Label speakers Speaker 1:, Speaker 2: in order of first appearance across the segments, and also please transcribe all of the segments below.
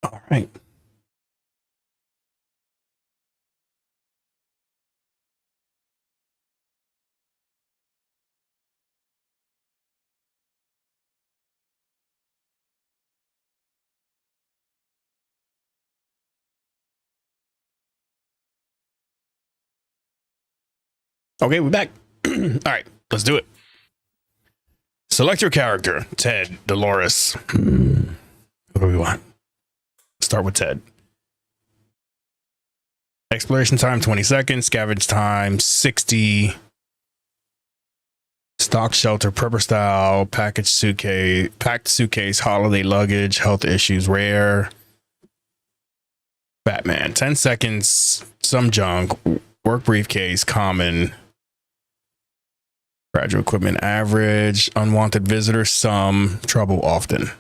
Speaker 1: All right. Okay, we're back. All right, let's do it. Select your character. Ted, Dolores. What do we want? Start with Ted. Exploration time 20 seconds. Scavenge time 60. Stock shelter, prepper style, package suitcase, packed suitcase, holiday luggage, health issues rare. Batman 10 seconds. Some junk. Work briefcase common. Fragile equipment average. Unwanted visitor some. Trouble often.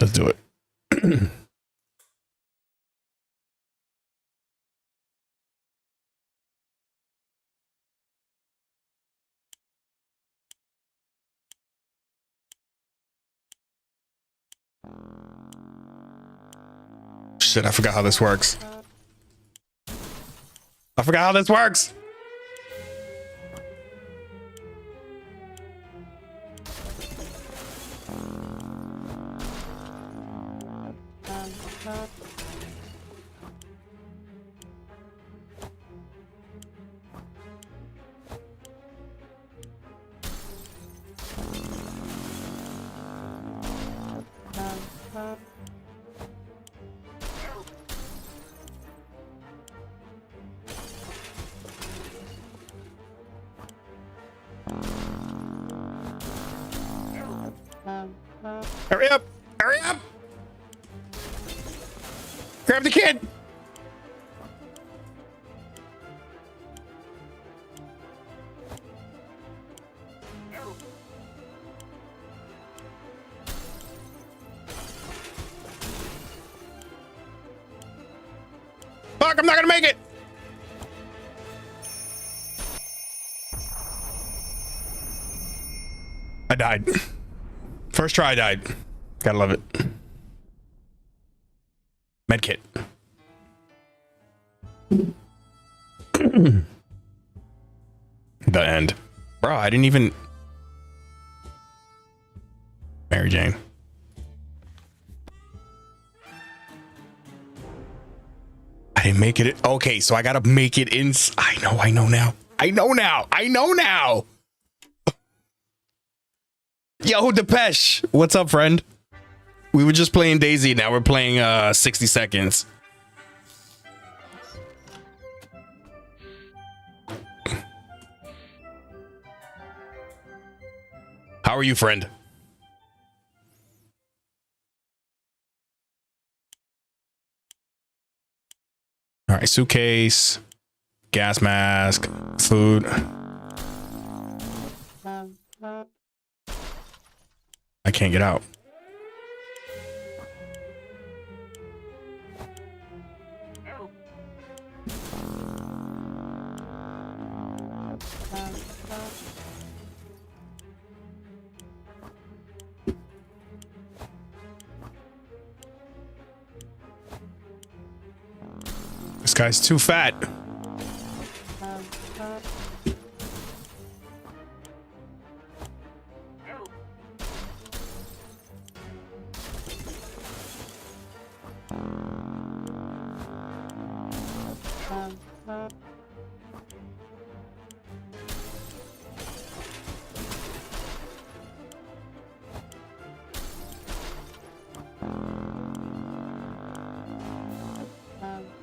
Speaker 1: Let's do it. Shit, I forgot how this works. I forgot how this works. Hurry up! Hurry up! Grab the kid! Fuck, I'm not gonna make it! I died. First try I died. Gotta love it. Medkit. The end. Bro, I didn't even... Mary Jane. I didn't make it. Okay, so I gotta make it in... I know now. I know now. Yo, Depeche. What's up, friend? We were just playing Daisy. Now we're playing 60 seconds. How are you, friend? All right, suitcase, gas mask, food. I can't get out. This guy's too fat.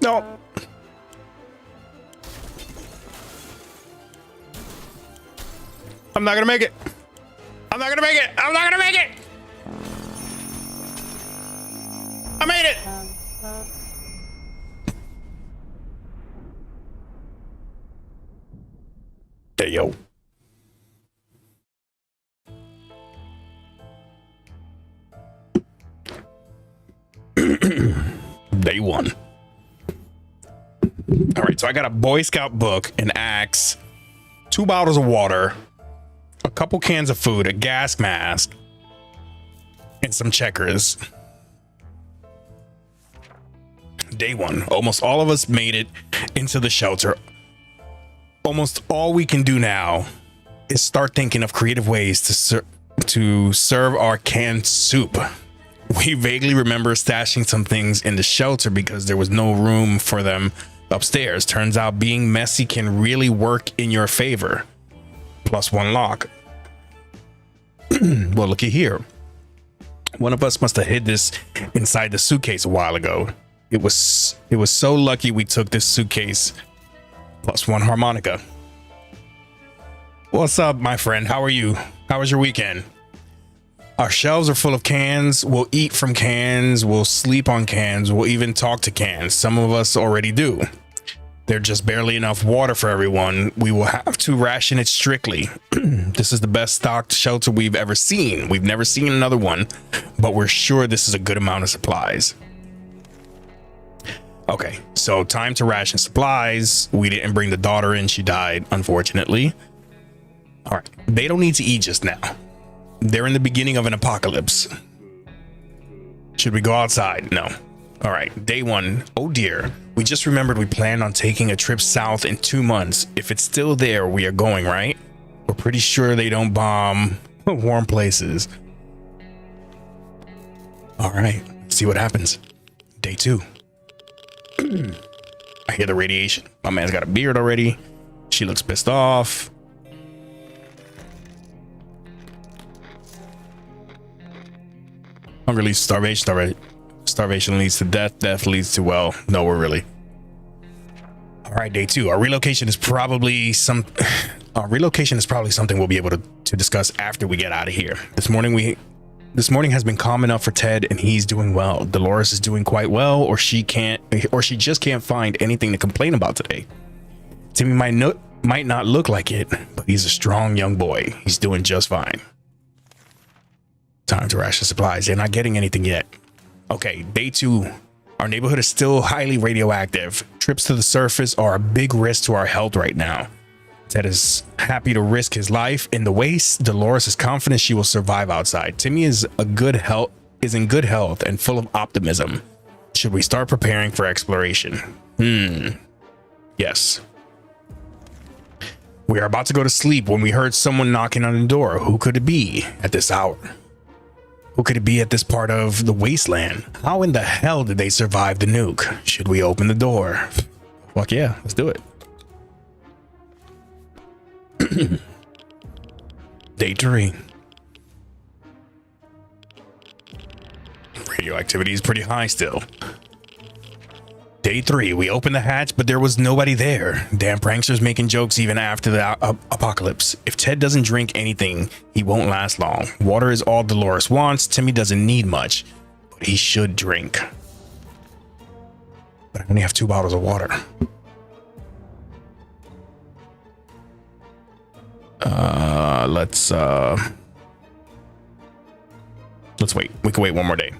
Speaker 1: No. I'm not gonna make it. I'm not gonna make it. I'm not gonna make it. I made it. Hey, yo. Day one. All right, so I got a Boy Scout book, an axe, 2 bottles of water, a couple cans of food, a gas mask, and some checkers. Day one. Almost all of us made it into the shelter. Almost all we can do now is start thinking of creative ways to serve our canned soup. We vaguely remember stashing some things in the shelter because there was no room for them upstairs. Turns out being messy can really work in your favor. +1 lock. Well, looky here. One of us must have hid this inside the suitcase a while ago. It was so lucky we took this suitcase. +1 harmonica. What's up, my friend? How are you? How was your weekend? Our shelves are full of cans. We'll eat from cans. We'll sleep on cans. We'll even talk to cans. Some of us already do. There's just barely enough water for everyone. We will have to ration it strictly. This is the best stocked shelter we've ever seen. We've never seen another one, but we're sure this is a good amount of supplies. Okay, so time to ration supplies. We didn't bring the daughter in. She died, unfortunately. All right, they don't need to eat just now. They're in the beginning of an apocalypse. Should we go outside? No. All right, day one. Oh dear. We just remembered we planned on taking a trip south in 2 months. If it's still there, we are going, right? We're pretty sure they don't bomb warm places. All right, let's see what happens. Day two. I hear the radiation. My man's got a beard already. She looks pissed off. Hunger leads to starvation. Starvation leads to death. Death leads to, well, nowhere really. All right, day two. Our relocation is probably something we'll be able to discuss after we get out of here. This morning has been calm enough for Ted, and he's doing well. Dolores is doing quite well, or she just can't find anything to complain about today. Timmy might not look like it, but he's a strong young boy. He's doing just fine. Time to ration supplies. They're not getting anything yet. Okay, day two. Our neighborhood is still highly radioactive. Trips to the surface are a big risk to our health right now. Ted is happy to risk his life in the waste. Dolores is confident she will survive outside. Timmy is in good health and full of optimism. Should we start preparing for exploration? Yes. We are about to go to sleep when we heard someone knocking on the door. Who could it be at this hour? Who could it be at this part of the wasteland? How in the hell did they survive the nuke? Should we open the door? Fuck yeah, let's do it. Day three. Radioactivity is pretty high still. Day three, we opened the hatch, but there was nobody there. Damn pranksters making jokes even after the apocalypse. If Ted doesn't drink anything, he won't last long. Water is all Dolores wants. Timmy doesn't need much, but he should drink. But I only have 2 bottles of water. Let's wait. We can wait one more day.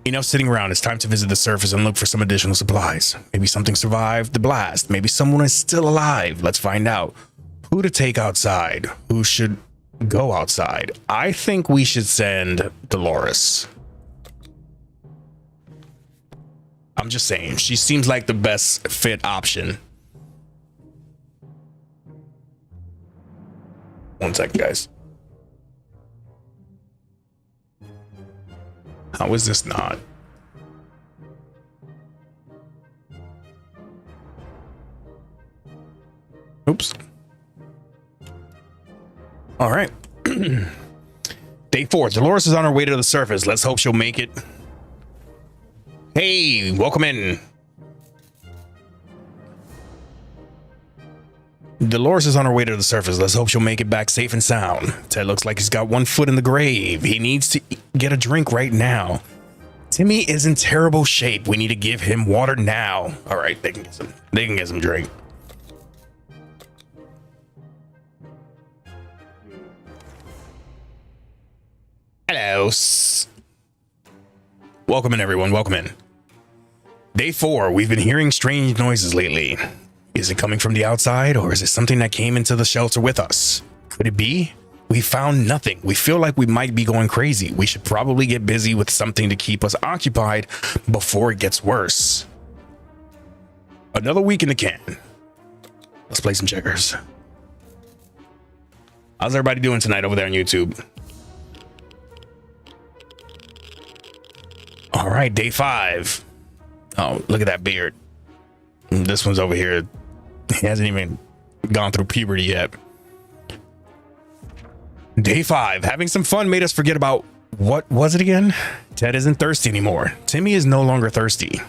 Speaker 1: Enough sitting around. It's time to visit the surface and look for some additional supplies. Maybe something survived the blast. Maybe someone is still alive. Let's find out. Who to take outside? Who should go outside? I think we should send Dolores. I'm just saying. She seems like the best fit option. One second, guys. How is this not? Oops. All right. Day 4. Dolores is on her way to the surface. Let's hope she'll make it. Hey, welcome in. Dolores is on her way to the surface. Let's hope she'll make it back safe and sound. Ted looks like he's got one foot in the grave. He needs to get a drink right now. Timmy is in terrible shape. We need to give him water now. All right, they can get some drink. Hello. Welcome in, everyone. Welcome in. Day 4. We've been hearing strange noises lately. Is it coming from the outside, or is it something that came into the shelter with us? Could it be? We found nothing. We feel like we might be going crazy. We should probably get busy with something to keep us occupied before it gets worse. Another week in the can. Let's play some checkers. How's everybody doing tonight over there on YouTube? All right, day 5. Oh, look at that beard. This one's over here. He hasn't even gone through puberty yet. Day 5. Having some fun made us forget about, what was it again? Ted isn't thirsty anymore. Timmy is no longer thirsty.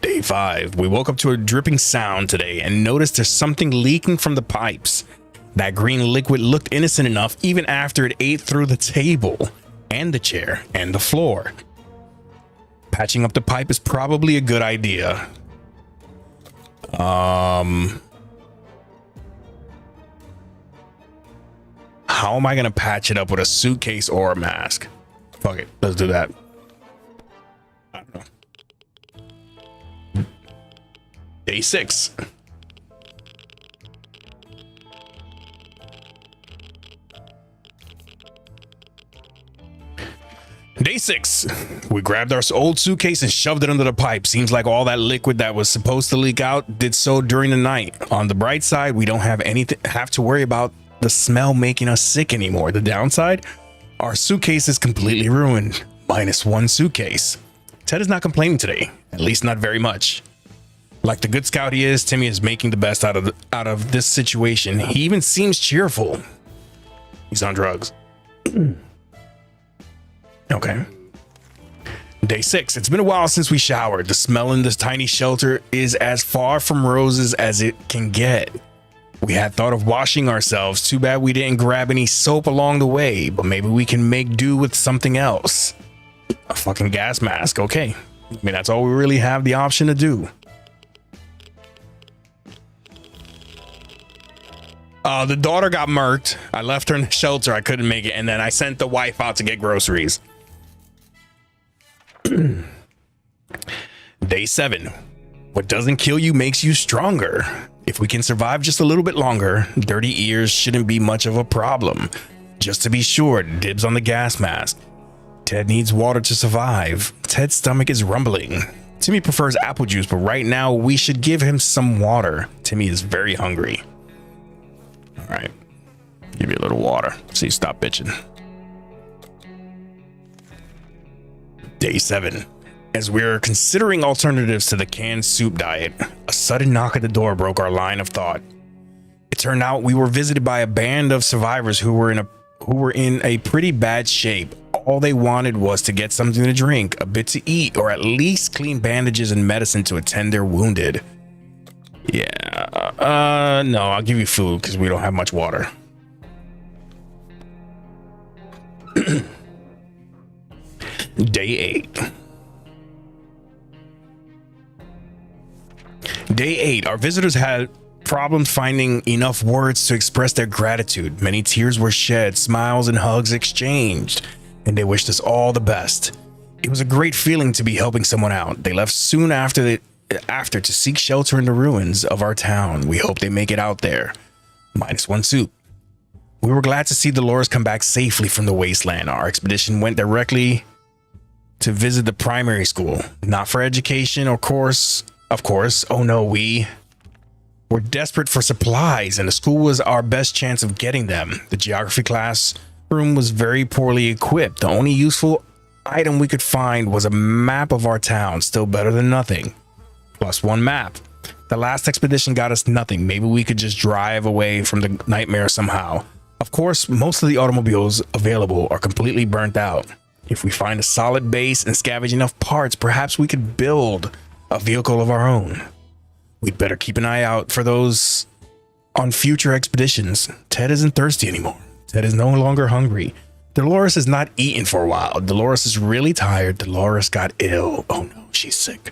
Speaker 1: Day 5. We woke up to a dripping sound today and noticed there's something leaking from the pipes. That green liquid looked innocent enough even after it ate through the table and the chair and the floor. Patching up the pipe is probably a good idea. How am I gonna patch it up with a suitcase or a mask? Fuck it, let's do that. I don't know. Day 6. Day 6. We grabbed our old suitcase and shoved it under the pipe. Seems like all that liquid that was supposed to leak out did so during the night. On the bright side, we don't have to worry about the smell making us sick anymore. The downside, our suitcase is completely ruined, minus one suitcase. Ted is not complaining today, at least not very much. Like the good scout he is, Timmy is making the best out of this situation. He even seems cheerful. He's on drugs. Okay. Day 6. It's been a while since we showered. The smell in this tiny shelter is as far from roses as it can get. We had thought of washing ourselves. Too bad we didn't grab any soap along the way, but maybe we can make do with something else. A fucking gas mask. Okay. I mean, that's all we really have the option to do. The daughter got murked. I left her in the shelter. I couldn't make it. And then I sent the wife out to get groceries. Day 7. What doesn't kill you makes you stronger. If we can survive just a little bit longer, dirty ears shouldn't be much of a problem. Just to be sure, dibs on the gas mask. Ted needs water to survive. Ted's stomach is rumbling. Timmy prefers apple juice, but right now we should give him some water. Timmy is very hungry. All right, give you a little water so you stop bitching. Day 7. As we're considering alternatives to the canned soup diet, a sudden knock at the door broke our line of thought. It turned out we were visited by a band of survivors who were in a pretty bad shape. All they wanted was to get something to drink, a bit to eat, or at least clean bandages and medicine to attend their wounded. Yeah, no, I'll give you food because we don't have much water. Day 8. Day 8. Our visitors had problems finding enough words to express their gratitude. Many tears were shed, smiles and hugs exchanged, and they wished us all the best. It was a great feeling to be helping someone out. They left soon after to seek shelter in the ruins of our town. We hope they make it out there. Minus one soup. We were glad to see Dolores come back safely from the wasteland. Our expedition went directly to visit the primary school. Not for education, of course. Oh no, we were desperate for supplies, and the school was our best chance of getting them. The geography classroom was very poorly equipped. The only useful item we could find was a map of our town, still better than nothing. Plus one map. The last expedition got us nothing. Maybe we could just drive away from the nightmare somehow. Of course, most of the automobiles available are completely burnt out. If we find a solid base and scavenge enough parts, perhaps we could build a vehicle of our own. We'd better keep an eye out for those on future expeditions. Ted isn't thirsty anymore. Ted is no longer hungry. Dolores has not eaten for a while. Dolores is really tired. Dolores got ill. Oh no, she's sick.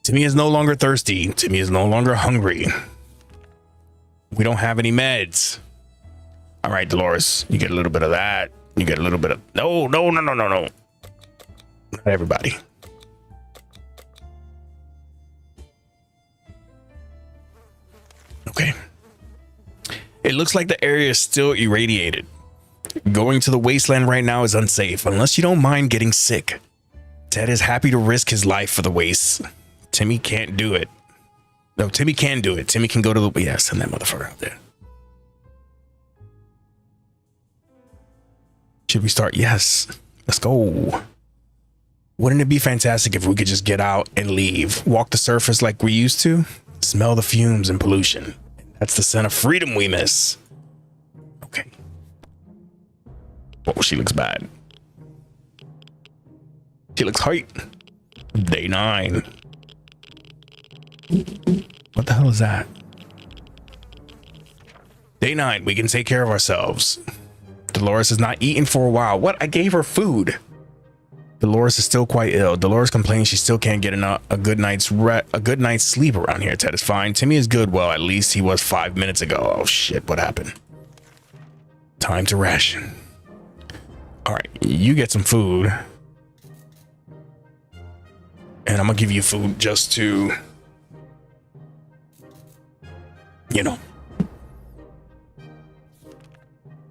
Speaker 1: Timmy is no longer thirsty. Timmy is no longer hungry. We don't have any meds. All right, Dolores, you get a little bit of that. You get a little bit of... No. Not everybody. Okay. It looks like the area is still irradiated. Going to the wasteland right now is unsafe unless you don't mind getting sick. Ted is happy to risk his life for the waste. Timmy can't do it. No, Timmy can do it. Timmy can go to the... Yeah, send that motherfucker out there. Should we start? Yes. Let's go. Wouldn't it be fantastic if we could just get out and leave? Walk the surface like we used to? Smell the fumes and pollution. That's the scent of freedom we miss. Okay. Oh, she looks bad. She looks hot. Day 9. What the hell is that? Day 9. We can take care of ourselves. Dolores has not eaten for a while. What? I gave her food. Dolores is still quite ill. Dolores complains she still can't get a good night's sleep around here. Ted is fine. Timmy is good. Well, at least he was 5 minutes ago. Oh shit, what happened? Time to ration. All right, you get some food. And I'm gonna give you food just to, you know.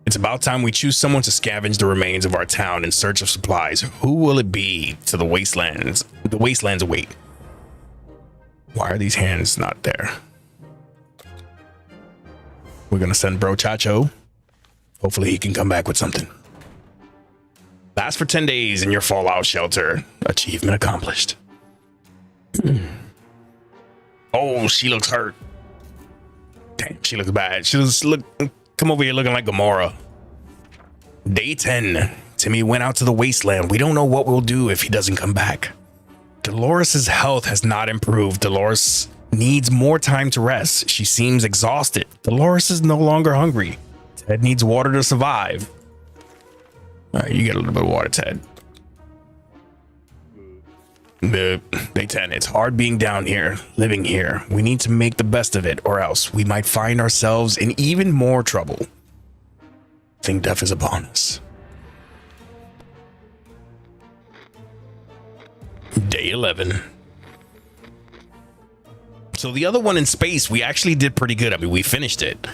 Speaker 1: It's about time we choose someone to scavenge the remains of our town in search of supplies. Who will it be? To the wastelands. The wastelands await. Why are these hands not there? We're gonna send Bro Chacho. Hopefully he can come back with something. Last for 10 days in your fallout shelter. Achievement accomplished. Oh, she looks hurt. Damn, she looks bad. She looks come over here looking like Gamora. Day 10. Timmy went out to the wasteland. We don't know what we'll do if he doesn't come back. Dolores's health has not improved. Dolores needs more time to rest. She seems exhausted. Dolores is no longer hungry. Ted needs water to survive. All right, you get a little bit of water, Ted. Day 10. It's hard being down here, living here. We need to make the best of it, or else we might find ourselves in even more trouble. I think death is upon us. Day 11. So the other one in space, we actually did pretty good. I mean, we finished it.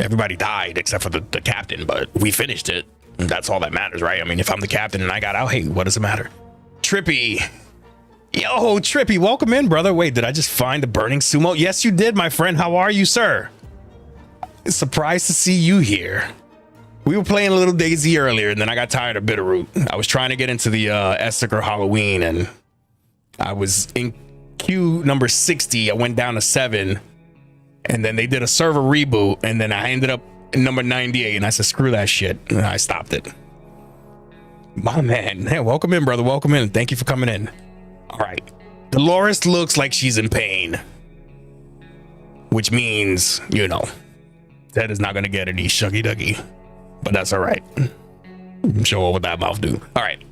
Speaker 1: Everybody died except for the captain, but we finished it. And that's all that matters, right? I mean, if I'm the captain and I got out, hey, what does it matter? Trippy. Yo, Trippy, welcome in, brother. Wait, did I just find a burning sumo? Yes, you did, my friend. How are you, sir? Surprised to see you here. We were playing a little DayZ earlier, and then I got tired of Bitterroot. I was trying to get into the Essiker Halloween, and I was in queue number 60. I went down to 7, and then they did a server reboot, and then I ended up in number 98, and I said, screw that shit, and I stopped it. My man. Hey, welcome in, brother. Welcome in. Thank you for coming in. All right. Dolores looks like she's in pain, which means, you know, Ted is not going to get any shuggy duggy, but that's all right. Show her what that mouth do. All right.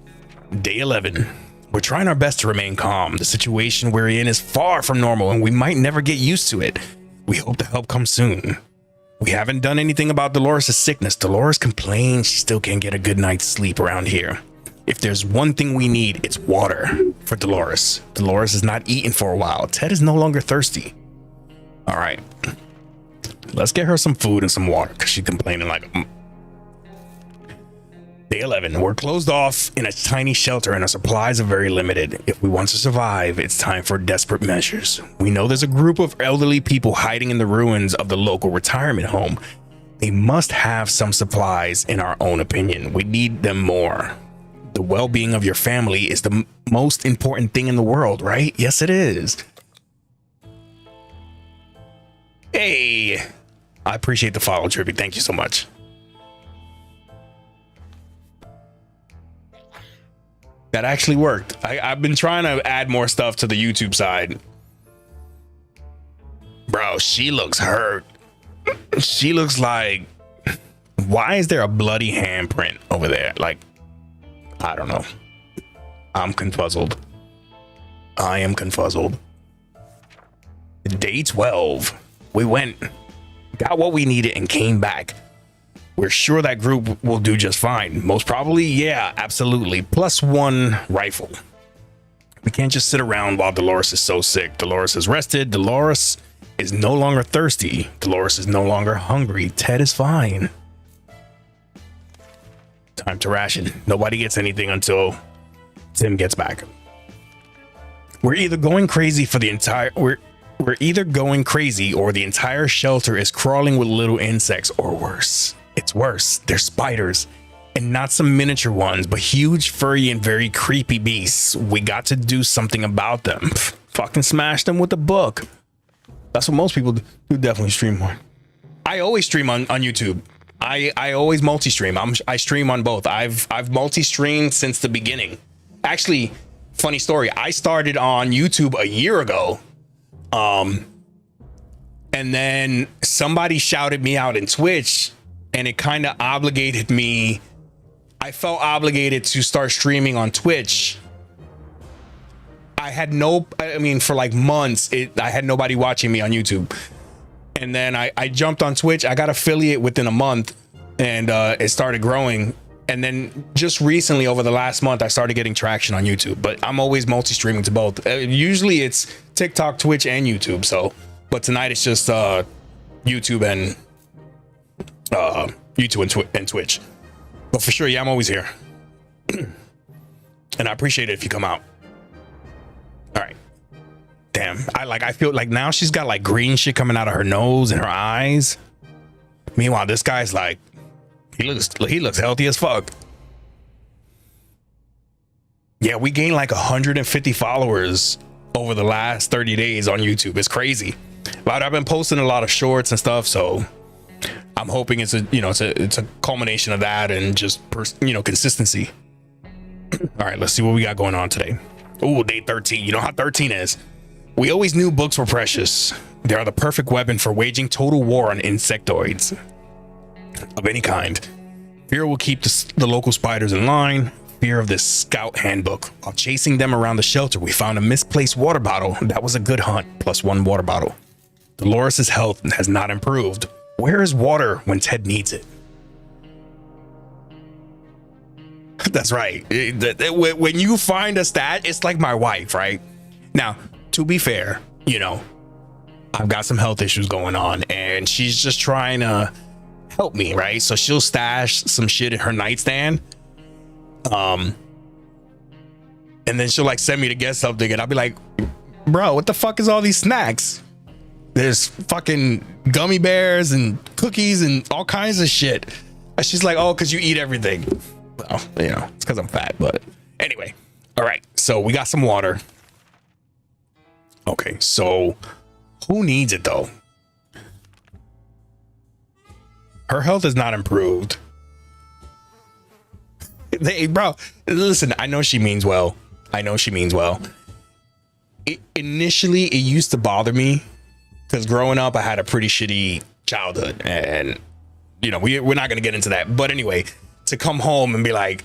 Speaker 1: Day 11. We're trying our best to remain calm. The situation we're in is far from normal, and we might never get used to it. We hope the help comes soon. We haven't done anything about Dolores' sickness. Dolores complains she still can't get a good night's sleep around here. If there's one thing we need, it's water for Dolores. Dolores has not eaten for a while. Ted is no longer thirsty. All right. Let's get her some food and some water because she's complaining like... Day 11. We're closed off in a tiny shelter and our supplies are very limited. If we want to survive, it's time for desperate measures. We know there's a group of elderly people hiding in the ruins of the local retirement home. They must have some supplies in our own opinion. We need them more. The well-being of your family is the most important thing in the world, right? Yes, it is. Hey, I appreciate the follow, Trippy. Thank you so much. That actually worked. I've been trying to add more stuff to the YouTube side. Bro, she looks hurt. She looks like... Why is there a bloody handprint over there? Like, I don't know. I'm confuzzled. I am confuzzled. Day 12. We went, got what we needed, and came back. We're sure that group will do just fine. Most probably, yeah, absolutely. +1 rifle. We can't just sit around while Dolores is so sick. Dolores is rested. Dolores is no longer thirsty. Dolores is no longer hungry. Ted is fine. Time to ration. Nobody gets anything until Tim gets back. We're either going crazy for the entire we're either going crazy or the entire shelter is crawling with little insects, or worse. It's worse. They're spiders, and not some miniature ones, but huge, furry, and very creepy beasts. We got to do something about them. Fucking smash them with a book. That's what most people do. You definitely stream more. I always stream on YouTube. I always multi-stream. I stream on both. I've multi-streamed since the beginning. Actually, funny story. I started on YouTube a year ago. And then somebody shouted me out in Twitch, and it kind of obligated me. I felt obligated to start streaming on Twitch. I mean, for like months, I had nobody watching me on YouTube. And then I jumped on Twitch. I got affiliate within a month, and it started growing. And then just recently, over the last month, I started getting traction on YouTube. But I'm always multi-streaming to both. Usually it's TikTok, Twitch, and YouTube. So, but tonight it's just YouTube and and Twitch. But for sure, yeah, I'm always here. And I appreciate it if you come out. All right. Damn, I feel like now she's got like green shit coming out of her nose and her eyes. Meanwhile, this guy's like, he looks healthy as fuck. Yeah, we gained like 150 followers over the last 30 days on YouTube. It's crazy. But I've been posting a lot of shorts and stuff, so I'm hoping it's a culmination of that and just consistency. All right, let's see what we got going on today. Oh, day 13. You know how 13 is. We always knew books were precious. They are the perfect weapon for waging total war on insectoids of any kind. Fear will keep the local spiders in line. Fear of this scout handbook. While chasing them around the shelter, we found a misplaced water bottle. That was a good hunt, plus one water bottle. Dolores' health has not improved. Where is water when Ted needs it? That's right. When you find a stat, it's like my wife, right? Now, to be fair, I've got some health issues going on, and she's just trying to help me, right? So she'll stash some shit in her nightstand, and then she'll like send me to get something, and I'll be like, bro, what the fuck is all these snacks? There's fucking gummy bears and cookies and all kinds of shit. And she's like, oh, because you eat everything. Well, it's because I'm fat, but anyway. All right, so we got some water. Okay, so who needs it though? Her health is not improved. Bro, listen, I know she means well. Initially, it used to bother me because growing up, I had a pretty shitty childhood, and we're not gonna get into that. But anyway, to come home and be like,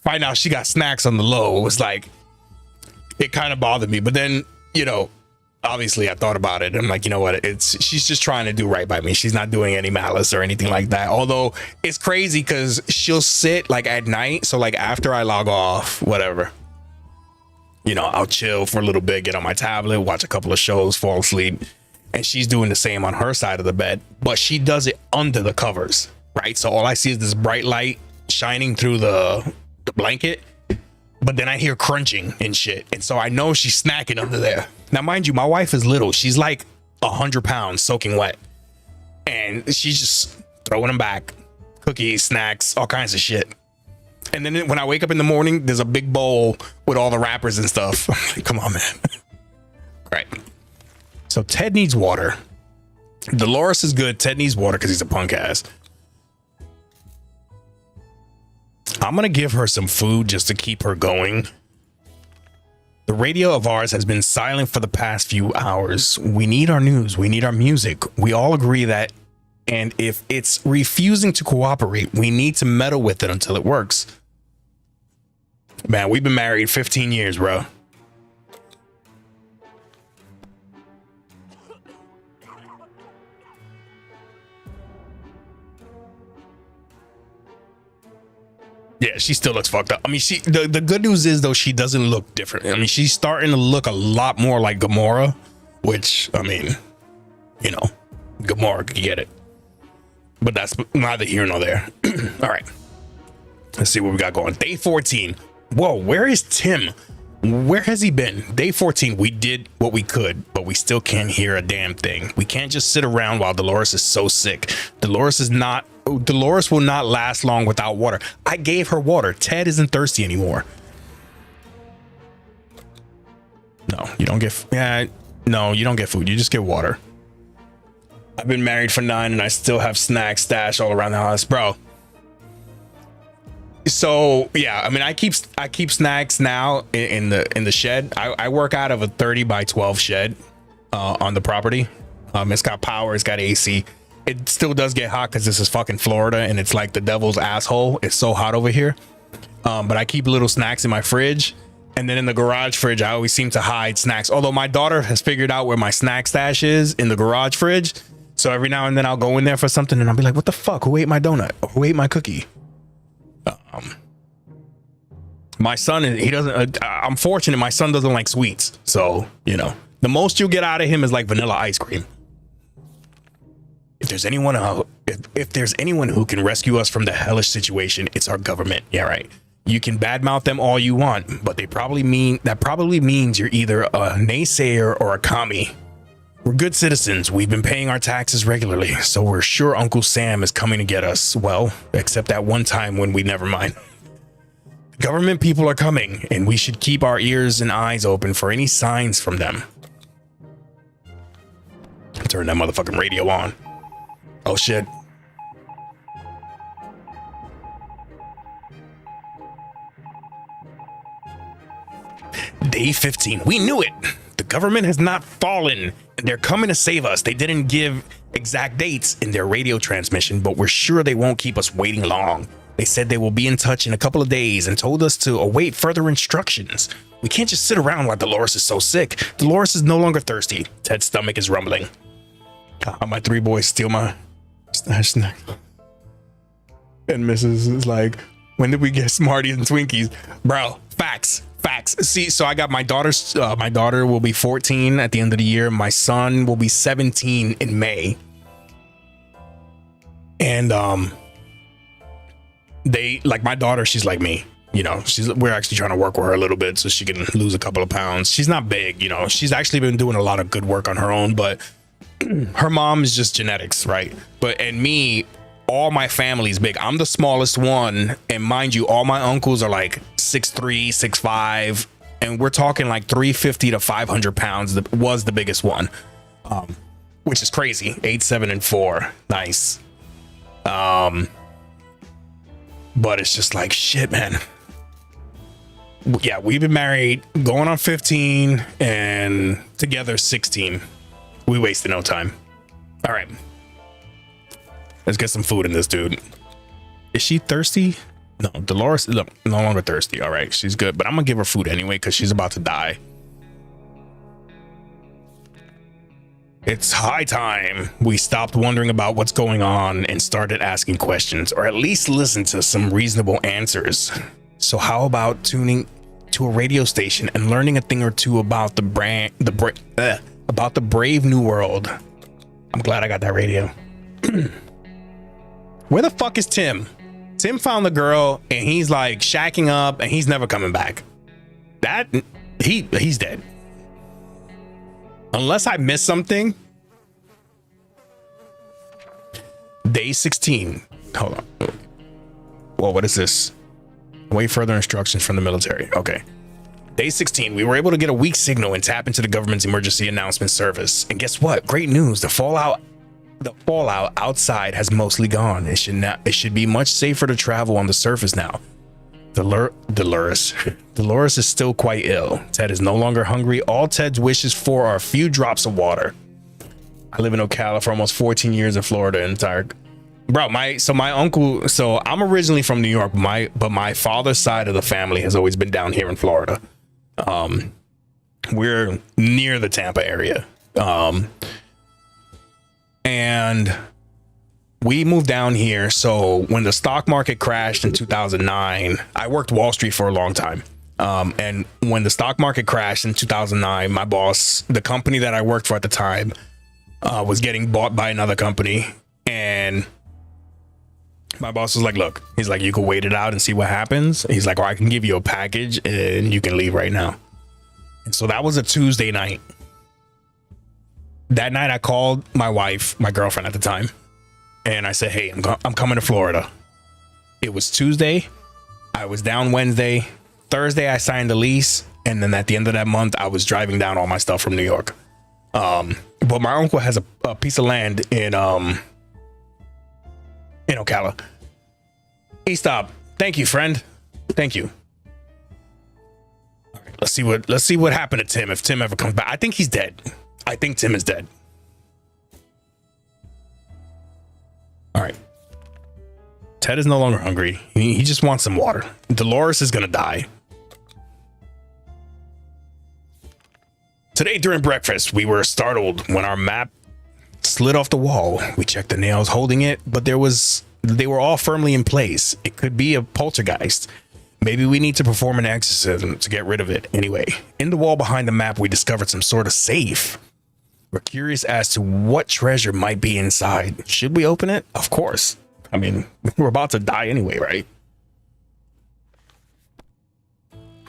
Speaker 1: find out she got snacks on the low, it was like, it kind of bothered me. But then, obviously I thought about it. I'm like, you know what? She's just trying to do right by me. She's not doing any malice or anything like that. Although it's crazy because she'll sit like at night. So like after I log off, whatever, I'll chill for a little bit, get on my tablet, watch a couple of shows, fall asleep. And she's doing the same on her side of the bed, but she does it under the covers, right? So all I see is this bright light shining through the blanket. But then I hear crunching and shit. And so I know she's snacking under there. Now, mind you, my wife is little. She's like 100 pounds soaking wet. And she's just throwing them back. Cookies, snacks, all kinds of shit. And then when I wake up in the morning, there's a big bowl with all the wrappers and stuff. I'm like, come on, man. Right. So Ted needs water. Dolores is good. Ted needs water because he's a punk ass. I'm going to give her some food just to keep her going. The radio of ours has been silent for the past few hours. We need our news. We need our music. We all agree that. And if it's refusing to cooperate, we need to meddle with it until it works. Man, we've been married 15 years, bro. Yeah, she still looks fucked up. I mean, the good news is though, she doesn't look different. I mean, she's starting to look a lot more like Gamora, which, I mean, you know, Gamora could get it. But that's neither here nor there. All right. Let's see what we got going. Day 14. Whoa, where is Tim? Where has he been? Day 14, we did what we could, but we still can't hear a damn thing. We can't just sit around while Dolores is so sick. Dolores will not last long without water. I gave her water. Ted isn't thirsty anymore. No, you don't get, no, you don't get food. You just get water. I've been married for 9 and I still have snacks stashed all around the house, bro. So yeah, I mean, I keep snacks now in the shed. I work out of a 30 by 12 shed on the property. It's got power, it's got AC. It still does get hot because this is fucking Florida and it's like the devil's asshole. It's so hot over here. But I keep little snacks in my fridge, and then in the garage fridge I always seem to hide snacks. Although my daughter has figured out where my snack stash is in the garage fridge, so every now and then I'll go in there for something and I'll be like, "What the fuck? Who ate my donut? Who ate my cookie?" My son, he doesn't, I'm fortunate my son doesn't like sweets, so you know, the most you'll get out of him is like vanilla ice cream. If there's anyone if there's anyone who can rescue us from the hellish situation, it's our government. Yeah, right. You can badmouth them all you want, but that probably means you're either a naysayer or a commie. We're good citizens. We've been paying our taxes regularly, so we're sure Uncle Sam is coming to get us. Well, except that one time when we never mind. Government people are coming, and we should keep our ears and eyes open for any signs from them. Turn that motherfucking radio on. Oh shit. Day 15. We knew it. The government has not fallen. They're coming to save us. They didn't give exact dates in their radio transmission, but we're sure they won't keep us waiting long. They said they will be in touch in a couple of days and told us to await further instructions. We can't just sit around while Dolores is so sick. Dolores is no longer thirsty. Ted's stomach is rumbling. My 3 boys steal my snack. And Mrs. is like, when did we get Smarties and Twinkies? Bro, facts. See, so I got my daughter's, my daughter will be 14 at the end of the year. My son will be 17 in May. And, they like my daughter, she's like me, you know, we're actually trying to work with her a little bit so she can lose a couple of pounds. She's not big, you know, she's actually been doing a lot of good work on her own, but her mom is just genetics, right? And me, all my family's big. I'm the smallest one, and mind you, all my uncles are like 6'3", 6'5", and we're talking like 350 to 500 pounds. That was the biggest one, which is crazy. 8, 7, and 4. Nice. But it's just like, shit, man. Yeah, we've been married going on 15 and together 16. We wasted no time. All right. Let's get some food in this dude. Is she thirsty? No, Dolores is no longer thirsty. All right, she's good. But I'm going to give her food anyway because she's about to die. It's high time we stopped wondering about what's going on and started asking questions, or at least listen to some reasonable answers. So how about tuning to a radio station and learning a thing or two about the brave new world? I'm glad I got that radio. Where the fuck is Tim? Tim found the girl and he's like shacking up and he's never coming back. He's dead. Unless I missed something. Day 16. Hold on. Whoa, what is this? Await further instructions from the military. Okay. Day 16. We were able to get a weak signal and tap into the government's emergency announcement service. And guess what? Great news. The fallout outside has mostly gone. It should be much safer to travel on the surface now. Dolores is still quite ill. Ted is no longer hungry. All Ted's wishes for are a few drops of water. I live in Ocala for almost 14 years in Florida. My uncle, so I'm originally from New York, but my father's side of the family has always been down here in Florida. We're near the Tampa area. And we moved down here. So when the stock market crashed in 2009, I worked Wall Street for a long time. And when the stock market crashed in 2009, my boss, the company that I worked for at the time, was getting bought by another company, and my boss was like, look, he's like, you can wait it out and see what happens. He's like, or I can give you a package and you can leave right now. And so that was a Tuesday night. That night I called my wife, my girlfriend at the time, and I said, hey, I'm coming to Florida. It was Tuesday. I was down Wednesday. Thursday I signed the lease, and then at the end of that month I was driving down all my stuff from New York. But my uncle has a piece of land in Ocala. He stopped. Thank you, friend. Thank you. All right, let's see what happened to Tim if Tim ever comes back. I think he's dead. I think Tim is dead. All right. Ted is no longer hungry. He just wants some water. Dolores is gonna die. Today during breakfast, we were startled when our map slid off the wall. We checked the nails holding it, but they were all firmly in place. It could be a poltergeist. Maybe we need to perform an exorcism to get rid of it. Anyway, in the wall behind the map, we discovered some sort of safe. We're curious as to what treasure might be inside. Should we open it? Of course. I mean, we're about to die anyway, right?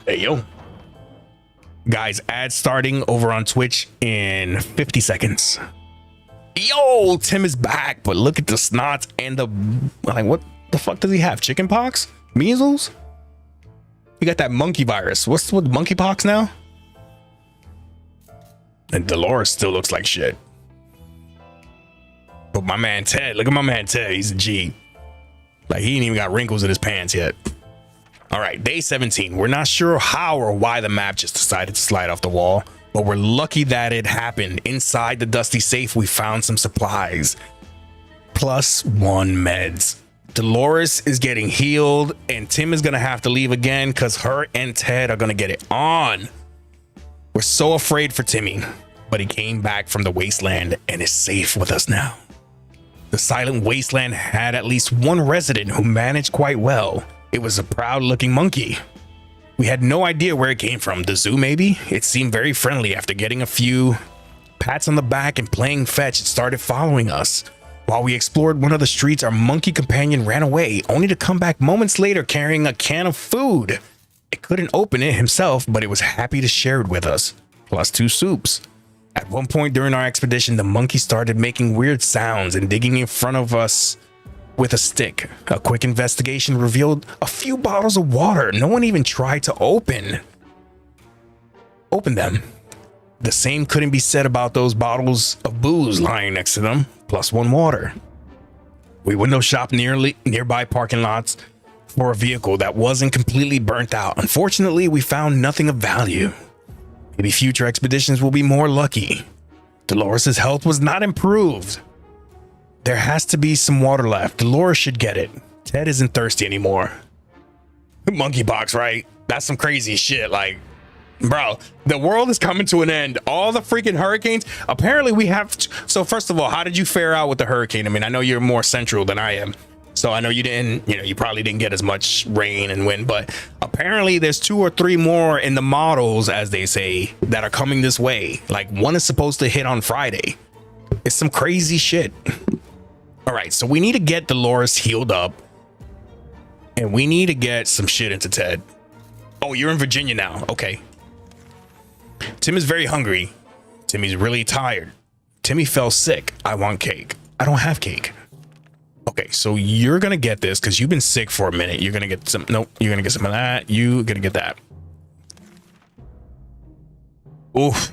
Speaker 1: Hey, yo. Guys, ad starting over on Twitch in 50 seconds. Yo, Tim is back, but look at the snots and the, like, what the fuck does he have? Chicken pox? Measles? You got that monkey virus. What's with monkeypox now? And Dolores still looks like shit. But my man Ted, look at my man Ted. He's a G. Like, he ain't even got wrinkles in his pants yet. All right, day 17. We're not sure how or why the map just decided to slide off the wall, but we're lucky that it happened. Inside the dusty safe, we found some supplies. +1 meds. Dolores is getting healed, and Tim is gonna have to leave again because her and Ted are gonna get it on. We're so afraid for Timmy, but he came back from the wasteland and is safe with us now. The silent wasteland had at least one resident who managed quite well. It was a proud-looking monkey. We had no idea where it came from. The zoo, maybe? It seemed very friendly. After getting a few pats on the back and playing fetch, it started following us. While we explored one of the streets, our monkey companion ran away, only to come back moments later carrying a can of food. It couldn't open it himself, but it was happy to share it with us, +2 soups. At one point during our expedition, the monkey started making weird sounds and digging in front of us with a stick. A quick investigation revealed a few bottles of water. No one even tried to open them. The same couldn't be said about those bottles of booze lying next to them, +1 water. We window shopped nearby parking lots for a vehicle that wasn't completely burnt out. Unfortunately, we found nothing of value. Maybe future expeditions will be more lucky. Dolores' health was not improved. There has to be some water left. Dolores should get it. Ted isn't thirsty anymore. Monkeypox, right? That's some crazy shit. Like, bro, the world is coming to an end. All the freaking hurricanes. Apparently we have so first of all, how did you fare out with the hurricane? I mean, I know you're more central than I am, so I know you didn't, you probably didn't get as much rain and wind, but apparently there's 2 or 3 more in the models, as they say, that are coming this way. Like, one is supposed to hit on Friday. It's some crazy shit. All right, so we need to get Dolores healed up, and we need to get some shit into Ted. Oh, you're in Virginia now. Okay. Tim is very hungry. Timmy's really tired. Timmy fell sick. I want cake. I don't have cake. Okay, so you're gonna get this because you've been sick for a minute. You're gonna get some. Nope, you're gonna get some of that. You're gonna get that. Oof.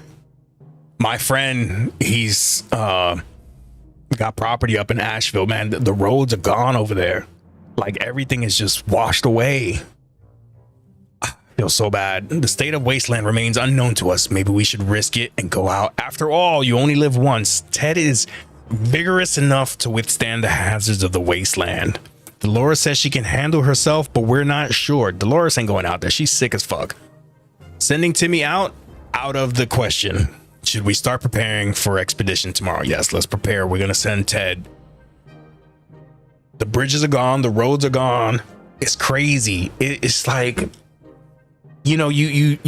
Speaker 1: My friend, he's got property up in Asheville, man. The roads are gone over there. Like, everything is just washed away. I feel so bad. The state of wasteland remains unknown to us. Maybe we should risk it and go out. After all, you only live once. Ted is vigorous enough to withstand the hazards of the wasteland. Dolores says she can handle herself, but we're not sure. Dolores ain't going out there. She's sick as fuck. Sending Timmy out of the question. Should we start preparing for expedition tomorrow? Yes, let's prepare. We're gonna send Ted. The bridges are gone. The roads are gone. It's crazy. It's like, you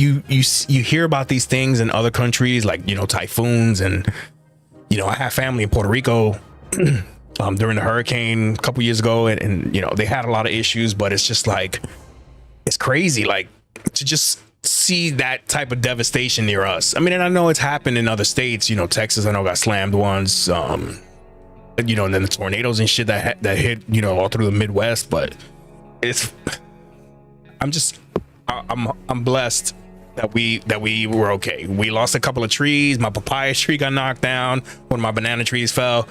Speaker 1: hear about these things in other countries, like, typhoons and You know, I have family in Puerto Rico during the hurricane a couple years ago, and you know, they had a lot of issues, but it's just like, it's crazy, like, to just see that type of devastation near us. I mean, and I know it's happened in other states. You know, Texas, I know, got slammed once. You know, and then the tornadoes and shit that hit, you know, all through the Midwest. But it's, I'm blessed that we were okay. We lost a couple of trees. My papaya tree got knocked down. One of my banana trees fell,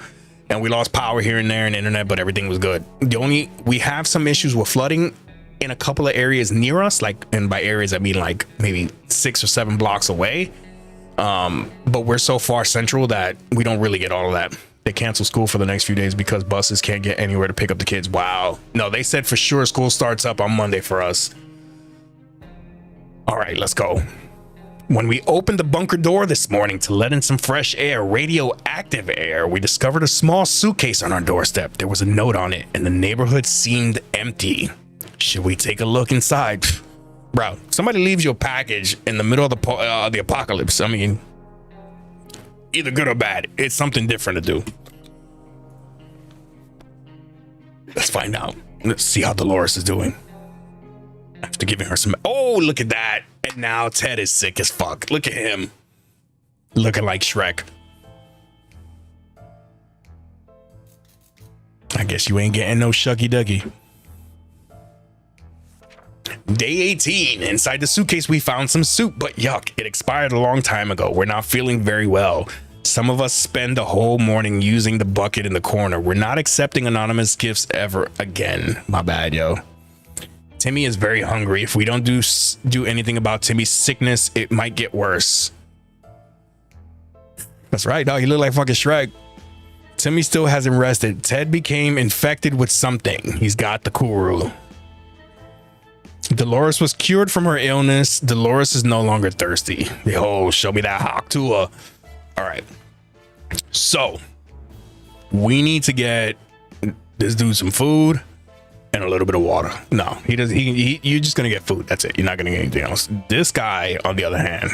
Speaker 1: and we lost power here and there and internet, but everything was good. We have some issues with flooding in a couple of areas near us, like, and by areas I mean like maybe 6 or 7 blocks away. But we're so far central that we don't really get all of that. They cancel school for the next few days because buses can't get anywhere to pick up the kids. Wow. No, they said for sure school starts up on Monday for us. All right, let's go. When we opened the bunker door this morning to let in some fresh air, radioactive air, we discovered a small suitcase on our doorstep. There was a note on it, and the neighborhood seemed empty. Should we take a look inside? Bro, somebody leaves you a package in the middle of the apocalypse. I mean, either good or bad. It's something different to do. Let's find out. Let's see how Dolores is doing. After giving her some... Oh, look at that. And now Ted is sick as fuck. Look at him. Looking like Shrek. I guess you ain't getting no shucky ducky. Day 18. Inside the suitcase, we found some soup, but yuck, it expired a long time ago. We're not feeling very well. Some of us spend the whole morning using the bucket in the corner. We're not accepting anonymous gifts ever again. My bad, yo. Timmy is very hungry. If we don't do anything about Timmy's sickness, it might get worse. That's right, dog. You look like fucking Shrek. Timmy still hasn't rested. Ted became infected with something. He's got the Kuru. Dolores was cured from her illness. Dolores is no longer thirsty. Oh, show me that hawk tour. All right. So we need to get this dude some food and a little bit of water. No, he doesn't. You're just gonna get food. That's it. You're not gonna get anything else. This guy, on the other hand.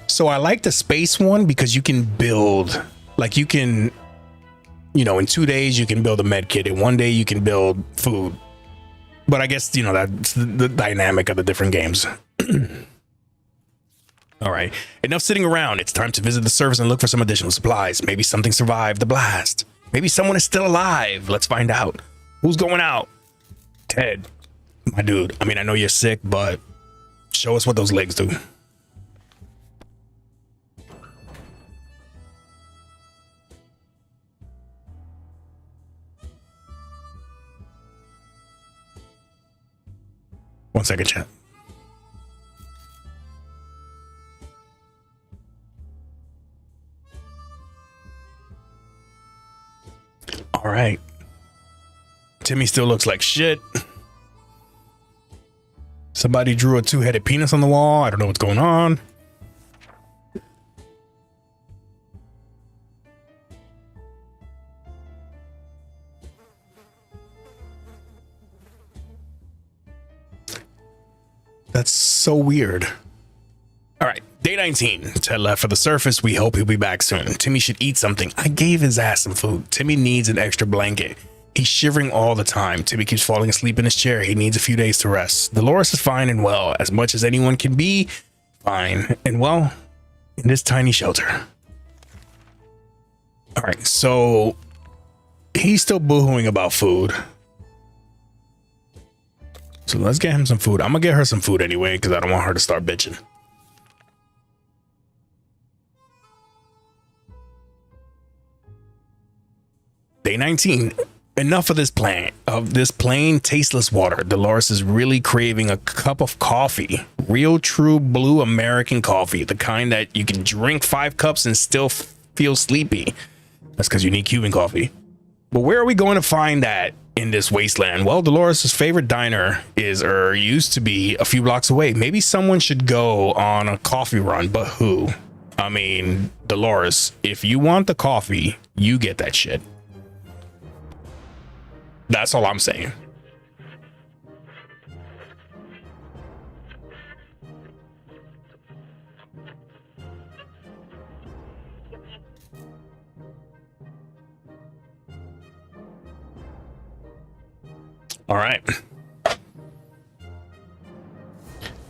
Speaker 1: So I like the space one because you can build, like, you can, you know, in 2 days you can build a med kit. In 1 day you can build food. But I guess, you know, that's the dynamic of the different games. All right, enough sitting around. It's time to visit the service and look for some additional supplies. Maybe something survived the blast. Maybe someone is still alive. Let's find out. Who's going out? Ted, my dude. I mean, I know you're sick, but show us what those legs do. One second, chat. All right. Timmy still looks like shit. Somebody drew a 2-headed penis on the wall. I don't know what's going on. That's so weird. All right, day 19. Ted left for the surface. We hope he'll be back soon. Timmy should eat something. I gave his ass some food. Timmy needs an extra blanket. He's shivering all the time. Timmy keeps falling asleep in his chair. He needs a few days to rest. Dolores is fine and well, as much as anyone can be fine and well in this tiny shelter. All right, so he's still boohooing about food. So let's get him some food. I'm gonna get her some food anyway because I don't want her to start bitching. Day 19. Enough of this plain tasteless water. Dolores is really craving a cup of coffee. Real true blue American coffee. The kind that you can drink 5 cups and still feel sleepy. That's because you need Cuban coffee. But where are we going to find that in this wasteland? Well, Dolores' favorite diner used to be a few blocks away. Maybe someone should go on a coffee run, but who? I mean, Dolores, if you want the coffee, you get that shit. That's all I'm saying. All right.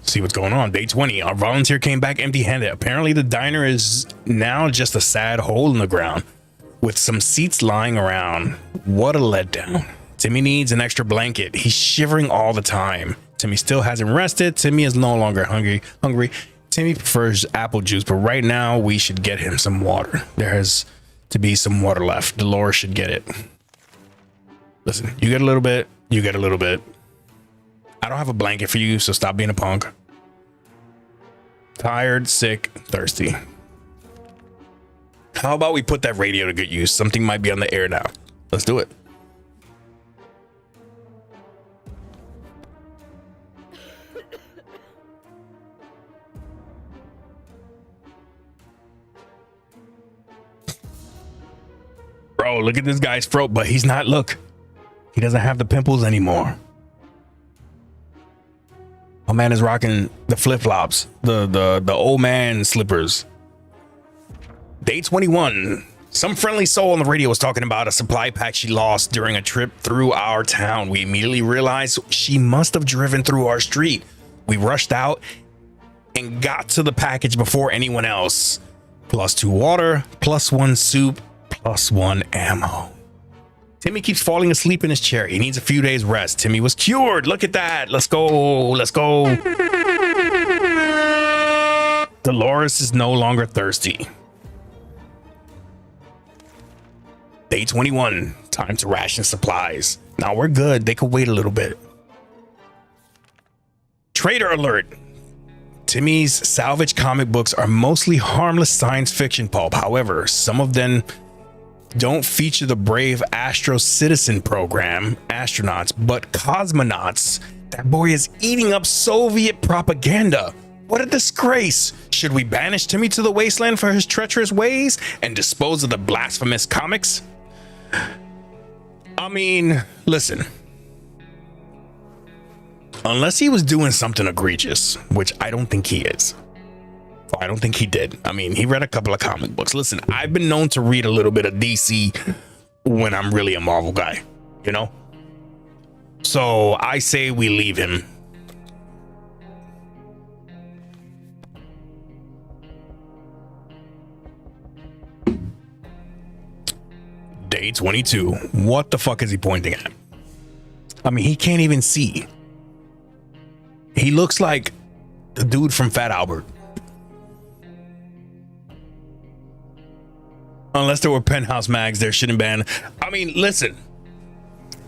Speaker 1: See what's going on. Day 20. Our volunteer came back empty-handed. Apparently the diner is now just a sad hole in the ground with some seats lying around. What a letdown. Timmy needs an extra blanket. He's shivering all the time. Timmy still hasn't rested. Timmy is no longer hungry. Timmy prefers apple juice, but right now we should get him some water. There has to be some water left. Dolores should get it. Listen, you get a little bit, you get a little bit. I don't have a blanket for you, so stop being a punk. Tired, sick, thirsty. How about we put that radio to good use? Something might be on the air now. Let's do it. Bro, look at this guy's throat, but he's not, look. He doesn't have the pimples anymore. My man is rocking the flip-flops, the old man slippers. Day 21. Some friendly soul on the radio was talking about a supply pack she lost during a trip through our town. We immediately realized she must have driven through our street. We rushed out and got to the package before anyone else. +2 water, +1 soup, +1 ammo. Timmy keeps falling asleep in his chair. He needs a few days rest. Timmy was cured. Look at that. Let's go. Let's go. Dolores is no longer thirsty. Day 21. Time to ration supplies. Now we're good. They could wait a little bit. Trader alert. Timmy's salvage comic books are mostly harmless science fiction pulp. However, some of them don't feature the brave Astro Citizen program astronauts, but cosmonauts. That boy is eating up Soviet propaganda. What a disgrace. Should we banish Timmy to the wasteland for his treacherous ways and dispose of the blasphemous comics? I mean, listen. Unless he was doing something egregious, which I don't think he is. I don't think he did. I mean, he read a couple of comic books. Listen, I've been known to read a little bit of DC when I'm really a Marvel guy, you know? So I say we leave him. Day 22. What the fuck is he pointing at? I mean, he can't even see. He looks like the dude from Fat Albert. Unless there were Penthouse mags, there shouldn't ban. I mean, listen.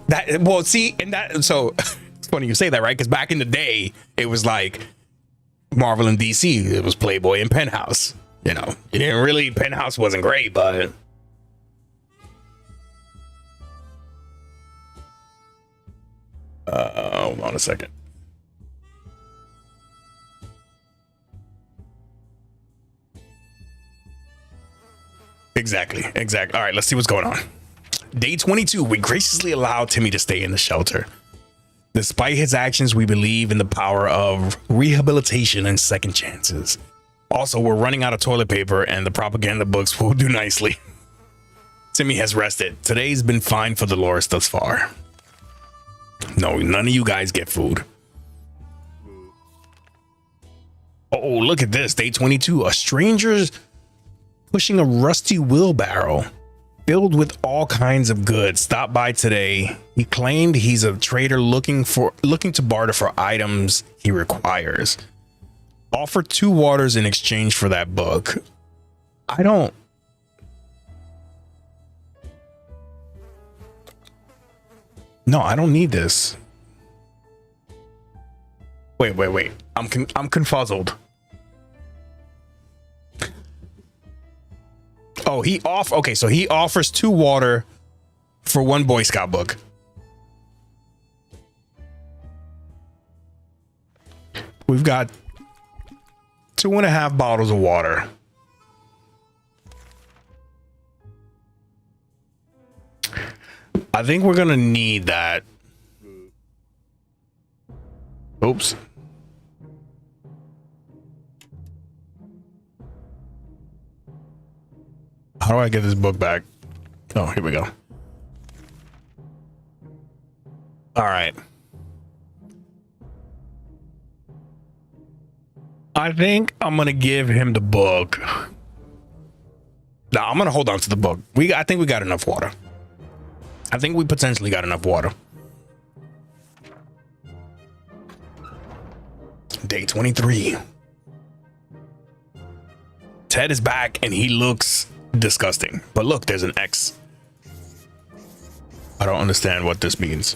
Speaker 1: That, well, see, and that, so it's funny you say that, right? Because back in the day, it was like Marvel and DC. It was Playboy and Penthouse. You know, it didn't really, Penthouse wasn't great, but hold on a second. Exactly. All right, let's see what's going on. Day 22, we graciously allowed Timmy to stay in the shelter. Despite his actions, we believe in the power of rehabilitation and second chances. Also, we're running out of toilet paper and the propaganda books will do nicely. Timmy has rested. Today's been fine for Dolores thus far. No, none of you guys get food. Oh, look at this. Day 22, a stranger's pushing a rusty wheelbarrow filled with all kinds of goods stopped by today. He claimed he's a trader looking to barter for items he requires. Offer 2 waters in exchange for that book. I don't need this. Wait. I'm confuzzled. Oh, okay, so he offers 2 water for 1 Boy Scout book. We've got 2.5 bottles of water. I think we're gonna need that. Oops. How do I get this book back? Oh, here we go. All right. I think I'm gonna give him the book. No, I'm gonna hold on to the book. I think we got enough water. I think we potentially got enough water. Day 23. Ted is back and he looks disgusting. But look, there's an X. I don't understand what this means.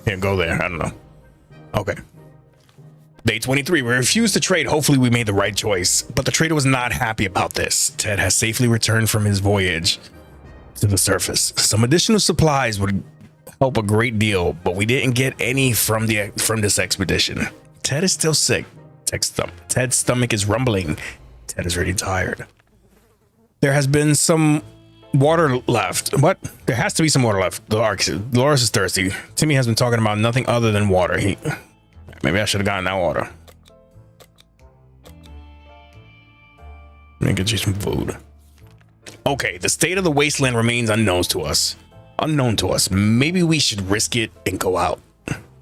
Speaker 1: Can't go there. I don't know. Okay. Day 23, we refused to trade. Hopefully we made the right choice, but the trader was not happy about this. Ted has safely returned from his voyage to the surface. Some additional supplies would help a great deal, but we didn't get any from this expedition. Ted is still sick. Ted's stomach is rumbling. Ted is really tired. There has been some water left. What? There has to be some water left. Dolores is thirsty. Timmy has been talking about nothing other than water. Maybe I should have gotten that water. Let me get you some food. Okay, the state of the wasteland remains unknown to us. Maybe we should risk it and go out.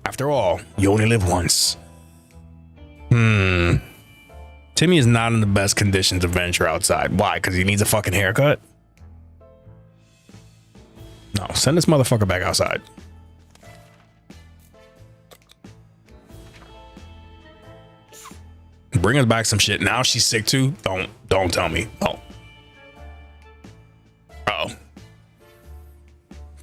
Speaker 1: After all, you only live once. Timmy is not in the best condition to venture outside. Why? Because he needs a fucking haircut? No, send this motherfucker back outside. Bring us back some shit. Now she's sick too. Don't tell me. Oh.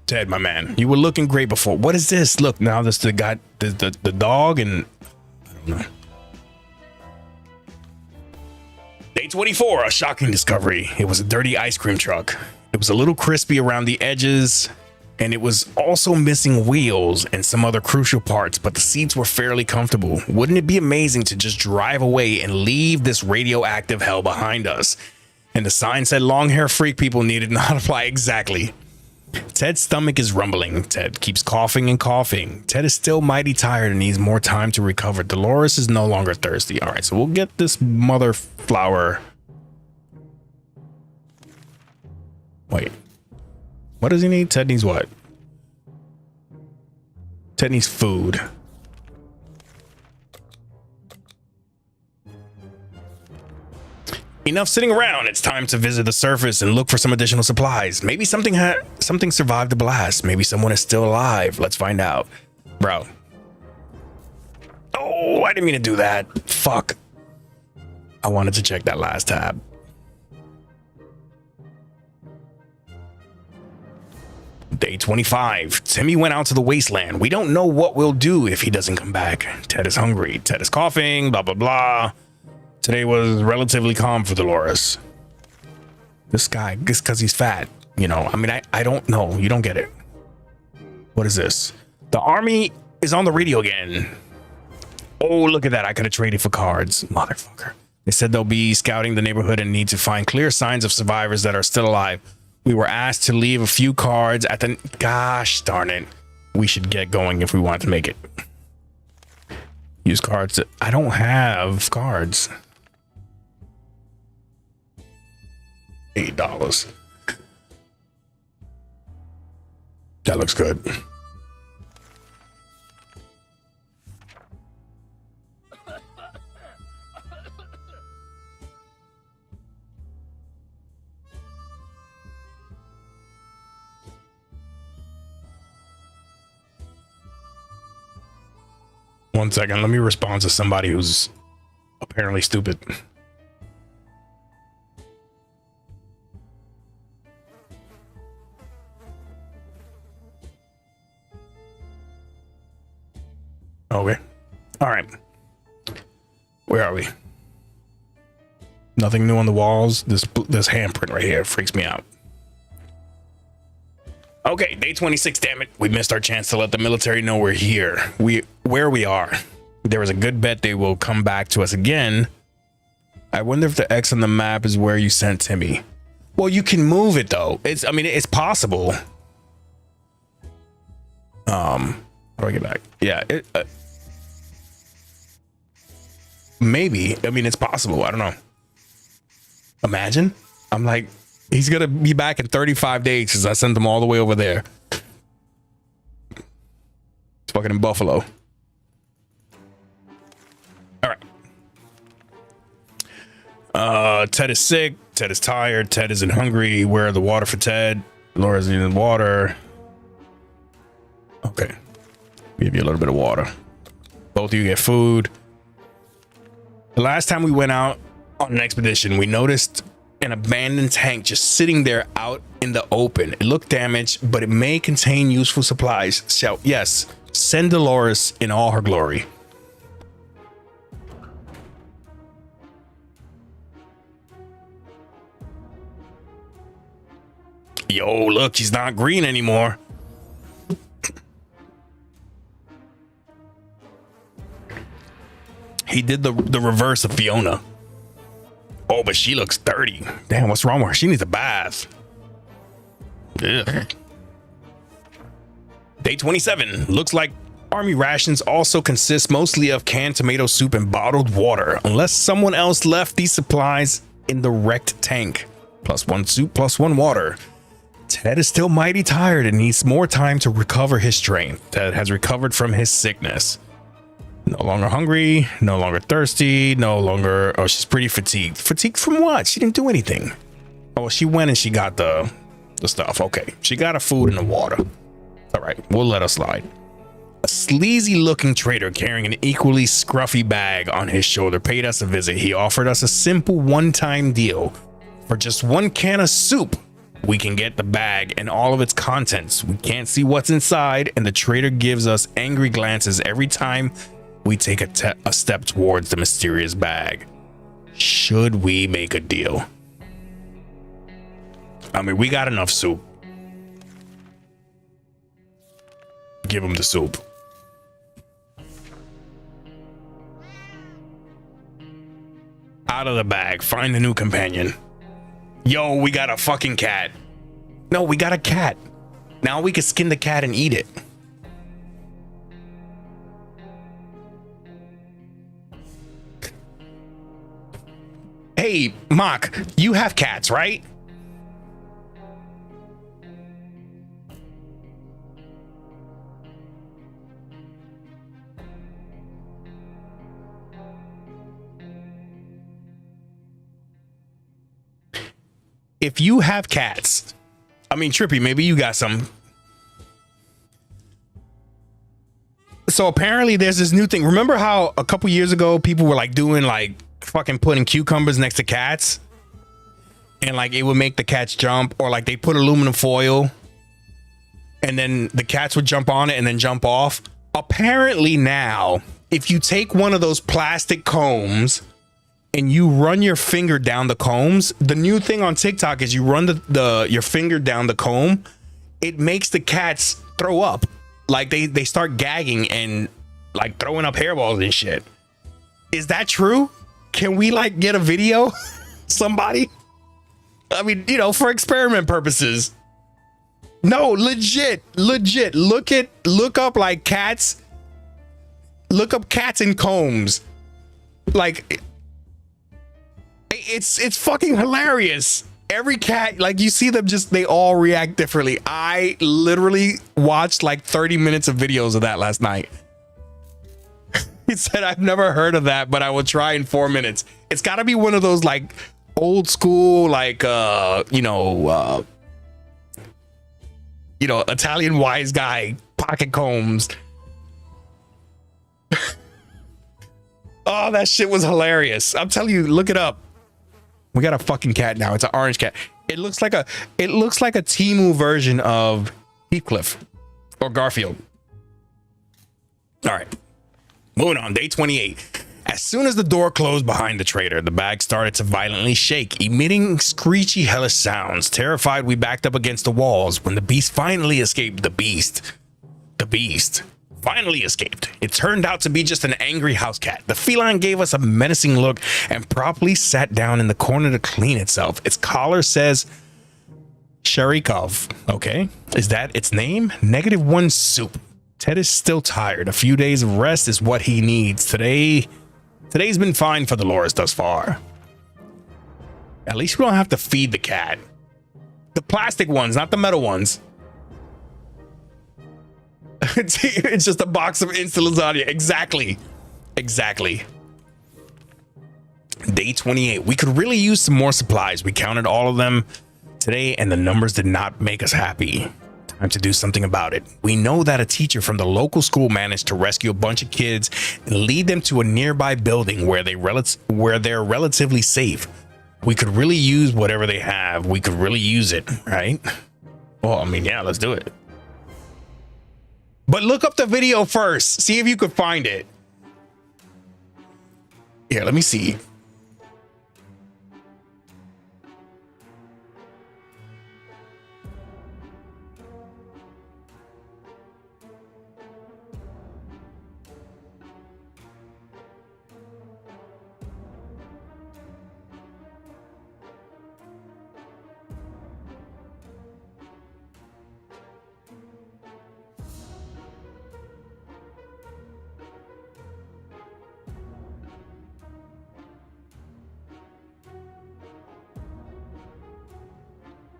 Speaker 1: Ted, my man, you were looking great before. What is this? Look, now this the guy, the dog, and I don't know. Day 24, a shocking discovery. It was a dirty ice cream truck. It was a little crispy around the edges, and it was also missing wheels and some other crucial parts, but the seats were fairly comfortable. Wouldn't it be amazing to just drive away and leave this radioactive hell behind us? And the sign said long hair freak people needed not apply. Exactly. Ted's stomach is rumbling. Ted keeps coughing and coughing. Ted is still mighty tired and needs more time to recover. Dolores is no longer thirsty. All right, so we'll get this mother flower. Wait. What does he need? Ted needs what? Ted needs food. Enough sitting around. It's time to visit the surface and look for some additional supplies. Maybe something survived the blast. Maybe someone is still alive. Let's find out. Bro. Oh, I didn't mean to do that. Fuck. I wanted to check that last tab. Day 25. Timmy went out to the wasteland. We don't know what we'll do if he doesn't come back. Ted is hungry. Ted is coughing. Blah, blah, blah. Today was relatively calm for Dolores. This guy, just because he's fat, you know. I mean, I don't know. You don't get it. What is this? The army is on the radio again. Oh, look at that. I could have traded for cards. Motherfucker. They said they'll be scouting the neighborhood and need to find clear signs of survivors that are still alive. We were asked to leave a few cards at the... Gosh darn it. We should get going if we want to make it. Use cards. I don't have cards. $8. That looks good. One second, let me respond to somebody who's apparently stupid. Okay. All right. Where are we? Nothing new on the walls. This handprint right here freaks me out. Okay, day 26, damn it. We missed our chance to let the military know we're here. Where we are. There is a good bet they will come back to us again. I wonder if the X on the map is where you sent Timmy. Well, you can move it though. I mean, it's possible. How do I get back? Yeah, maybe. I mean, it's possible. I don't know. Imagine. I'm like, he's gonna be back in 35 days because I sent him all the way over there. fucking in Buffalo. All right. Ted is sick. Ted is tired. Ted isn't hungry. Where are the water for Ted? Laura's needing water. Okay. Give you a little bit of water. Both of you get food. The last time we went out on an expedition, we noticed an abandoned tank just sitting there out in the open. It looked damaged, but it may contain useful supplies. So yes, send Dolores in all her glory. Yo, look, he's not green anymore. He did the reverse of Fiona. Oh, but she looks dirty. Damn, what's wrong with her? She needs a bath. Ugh. Day 27. Looks like army rations also consist mostly of canned tomato soup and bottled water, unless someone else left these supplies in the wrecked tank. +1 soup, +1 water. Ted is still mighty tired and needs more time to recover his strength. Ted has recovered from his sickness. No longer hungry, no longer thirsty, no longer... Oh, she's pretty fatigued. Fatigued from what? She didn't do anything. Oh, she went and she got the stuff. Okay, she got her food and the water. All right, we'll let her slide. A sleazy looking trader carrying an equally scruffy bag on his shoulder paid us a visit. He offered us a simple one-time deal. For just 1 can of soup, we can get the bag and all of its contents. We can't see what's inside, and the trader gives us angry glances every time we take a step towards the mysterious bag. Should we make a deal? I mean, we got enough soup. Give him the soup. Out of the bag. Find a new companion. Yo, we got a fucking cat. No, we got a cat. Now we can skin the cat and eat it. Hey, Mock, you have cats, right? If you have cats, I mean, Trippy, maybe you got some. So apparently there's this new thing. Remember how a couple years ago people were like doing like fucking putting cucumbers next to cats and like it would make the cats jump, or like they put aluminum foil and then the cats would jump on it and then jump off? Apparently now, if you take one of those plastic combs and you run your finger down the combs, the new thing on TikTok is you run your finger down the comb, it makes the cats throw up. Like they start gagging and like throwing up hairballs and shit. Is that true? Can we like get a video? Somebody? I mean, you know, for experiment purposes. No, legit. Look up like cats. Look up cats and combs. Like it's fucking hilarious. Every cat, like you see them just, they all react differently. I literally watched like 30 minutes of videos of that last night. He said, I've never heard of that, but I will try in 4 minutes. It's got to be one of those like old school, like, Italian wise guy pocket combs. Oh, that shit was hilarious. I'm telling you, look it up. We got a fucking cat now. It's an orange cat. It looks like a Temu version of Heathcliff or Garfield. All right. Moving on, day 28. As soon as the door closed behind the trader, the bag started to violently shake, emitting screechy, hellish sounds. Terrified, we backed up against the walls when the beast finally escaped. The beast finally escaped. It turned out to be just an angry house cat. The feline gave us a menacing look and promptly sat down in the corner to clean itself. Its collar says Sharikov. Okay, is that its name? -1 soup. Ted is still tired. A few days of rest is what he needs. Today's been fine for Dolores thus far. At least we don't have to feed the cat. The plastic ones, not the metal ones. It's just a box of instant lasagna. Exactly. Day 28. We could really use some more supplies. We counted all of them today and the numbers did not make us happy. Time to do something about it. We know that a teacher from the local school managed to rescue a bunch of kids and lead them to a nearby building where they're relatively safe. We could really use whatever they have. We could really use it, right? Well, I mean, yeah, let's do it. But look up the video first. See if you could find it. Here, let me see.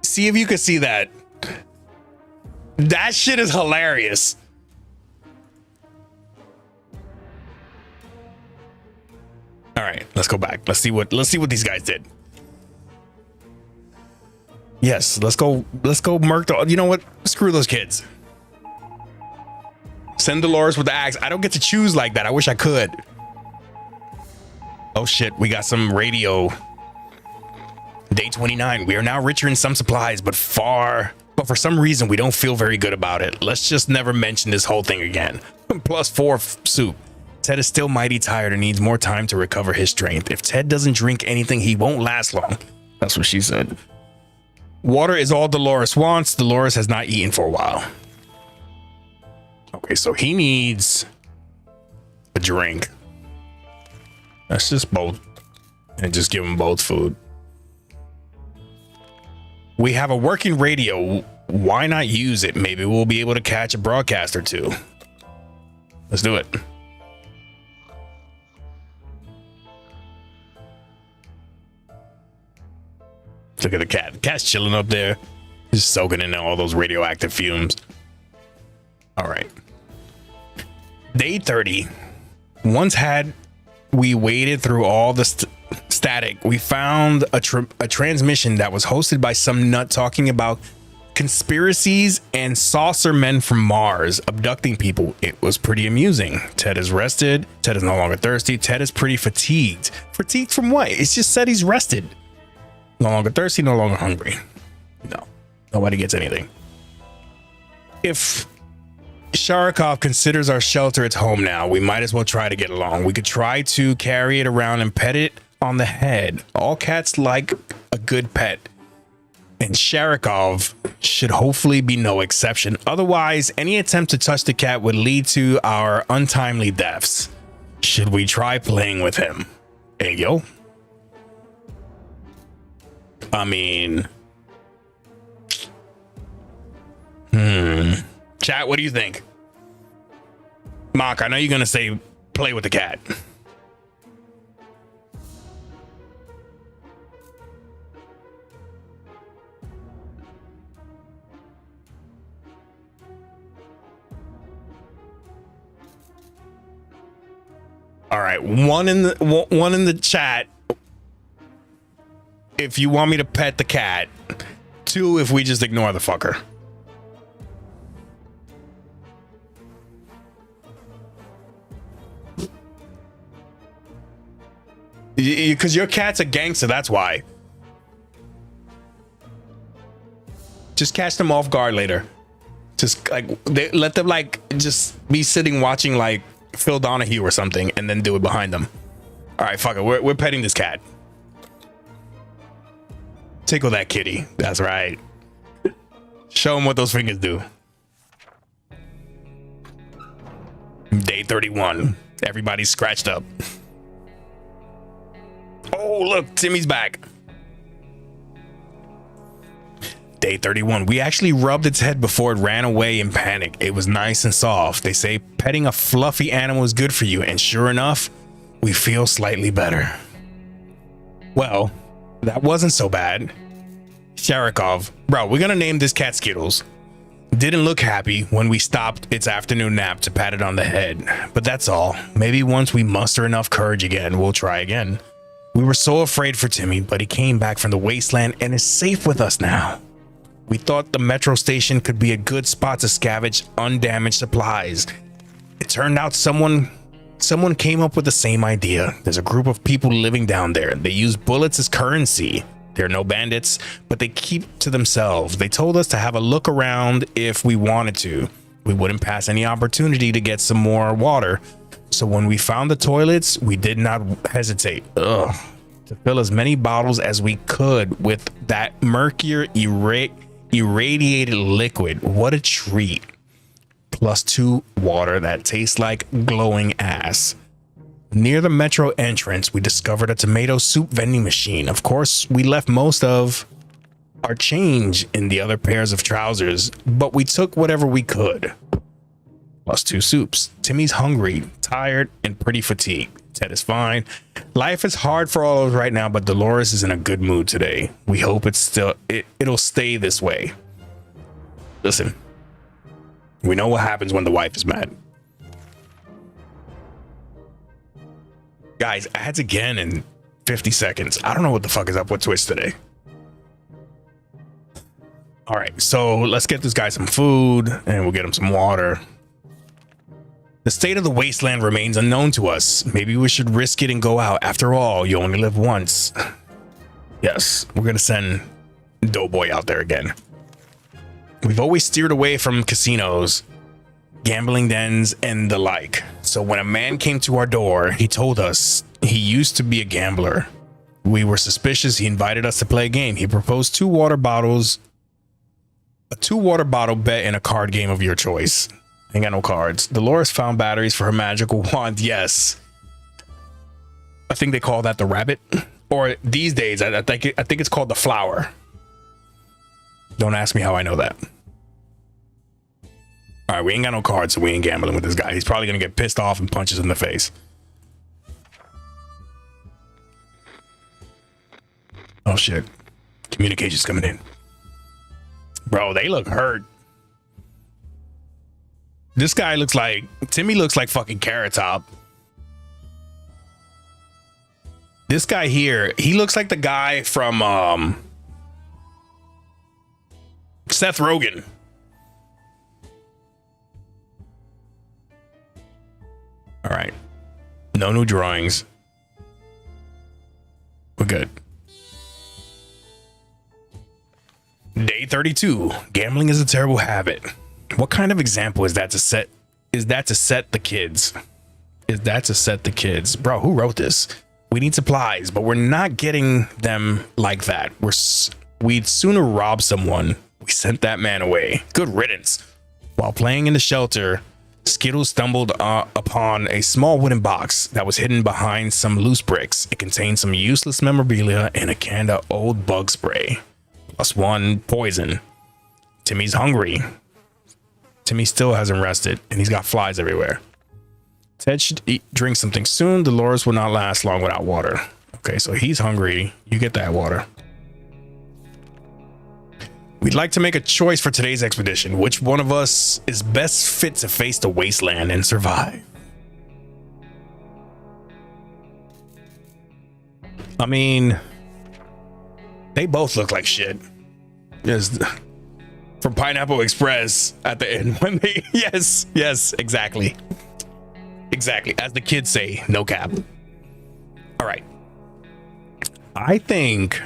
Speaker 1: See if you can see that. That shit is hilarious. All right, let's go back. Let's see what these guys did. Yes, let's go murk the, you know what? Screw those kids. Send Dolores with the axe. I don't get to choose like that. I wish I could. Oh shit, we got some radio. Day 29. We are now richer in some supplies, but for some reason we don't feel very good about it. Let's just never mention this whole thing again. +4 soup. Ted is still mighty tired and needs more time to recover his strength. If Ted doesn't drink anything, he won't last long. That's what she said. Water is all Dolores wants. Dolores has not eaten for a while. Okay, so he needs a drink. That's just both. And just give him both food. We have a working radio. Why not use it? Maybe we'll be able to catch a broadcast or two. Let's do it. Look at the cat. The cat's chilling up there. Just soaking in all those radioactive fumes. All right. Day 30. Once we waded through all the static, we found a transmission that was hosted by some nut talking about conspiracies and saucer men from Mars abducting people. It was pretty amusing. Ted is rested. Ted is no longer thirsty. Ted is pretty fatigued. Fatigued from what? It's just said he's rested. No longer thirsty, no longer hungry. No, nobody gets anything. If Sharikov considers our shelter its home now, we might as well try to get along. We could try to carry it around and pet it on the head. All cats like a good pet, and Sharikov should hopefully be no exception. Otherwise, any attempt to touch the cat would lead to our untimely deaths. Should we try playing with him? Hey, yo. I mean, chat, what do you think? Mock, I know you're gonna say play with the cat. All right, one in the chat if you want me to pet the cat. 2 if we just ignore the fucker. Because your cat's a gangster, that's why. Just catch them off guard later. Just like let them like just be sitting watching like Phil Donahue or something, and then do it behind them. All right, fuck it. We're petting this cat. Tickle that kitty. That's right. Show him what those fingers do. Day 31. Everybody's scratched up. Oh, look, Timmy's back. Day 31. We actually rubbed its head before it ran away in panic. It was nice and soft. They say petting a fluffy animal is good for you, and sure enough, we feel slightly better. Well, that wasn't so bad. Sharikov, bro, we're gonna name this cat Skittles. didn't look happy when we stopped its afternoon nap to pat it on the head. But that's all. Maybe once we muster enough courage again, we'll try again. We were so afraid for Timmy, but he came back from the wasteland and is safe with us now. We thought the metro station could be a good spot to scavenge undamaged supplies. It turned out someone came up with the same idea. There's a group of people living down there. They use bullets as currency. They're no bandits, but they keep to themselves. They told us to have a look around if we wanted to. We wouldn't pass any opportunity to get some more water. So when we found the toilets, we did not hesitate to fill as many bottles as we could with that mercury irradiated liquid. What a treat. +2 water that tastes like glowing ass. Near the metro entrance, we discovered a tomato soup vending machine. Of course, we left most of our change in the other pairs of trousers, but we took whatever we could. +2 soups. Timmy's hungry, tired, and pretty fatigued. Ted is fine. Life is hard for all of us right now, but Dolores is in a good mood today. We hope it'll stay this way. Listen, we know what happens when the wife is mad. Guys, ads again in 50 seconds. I don't know what the fuck is up with Twitch today. All right, so let's get this guy some food and we'll get him some water. The state of the wasteland remains unknown to us. Maybe we should risk it and go out. After all, you only live once. Yes, we're gonna send Doughboy out there again. We've always steered away from casinos, gambling dens, and the like. So when a man came to our door, he told us he used to be a gambler. We were suspicious. He invited us to play a game. He proposed a 2 water bottle bet in a card game of your choice. Ain't got no cards. Dolores found batteries for her magical wand. Yes. I think they call that the rabbit. Or these days, I think it's called the flower. Don't ask me how I know that. All right, we ain't got no cards, so we ain't gambling with this guy. He's probably gonna get pissed off and punch us in the face. Oh shit. Communication's coming in. Bro, they look hurt. This guy looks like, Timmy looks like fucking Carrot Top. This guy here, he looks like the guy from Seth Rogen. All right. No new drawings. We're good. Day 32. Gambling is a terrible habit. What kind of example is that to set? Is that to set the kids? Bro, who wrote this? We need supplies, but we're not getting them like that. We'd sooner rob someone. We sent that man away. Good riddance. While playing in the shelter, Skittles stumbled upon a small wooden box that was hidden behind some loose bricks. It contained some useless memorabilia and a can of old bug spray. +1 poison. Timmy's hungry. Timmy still hasn't rested, and he's got flies everywhere. Ted should drink something soon. Dolores will not last long without water. Okay, so he's hungry. You get that water. We'd like to make a choice for today's expedition. Which one of us is best fit to face the wasteland and survive? I mean, they both look like shit. Yes. From Pineapple Express at the end when they yes, exactly, as the kids say, no cap. All right, I think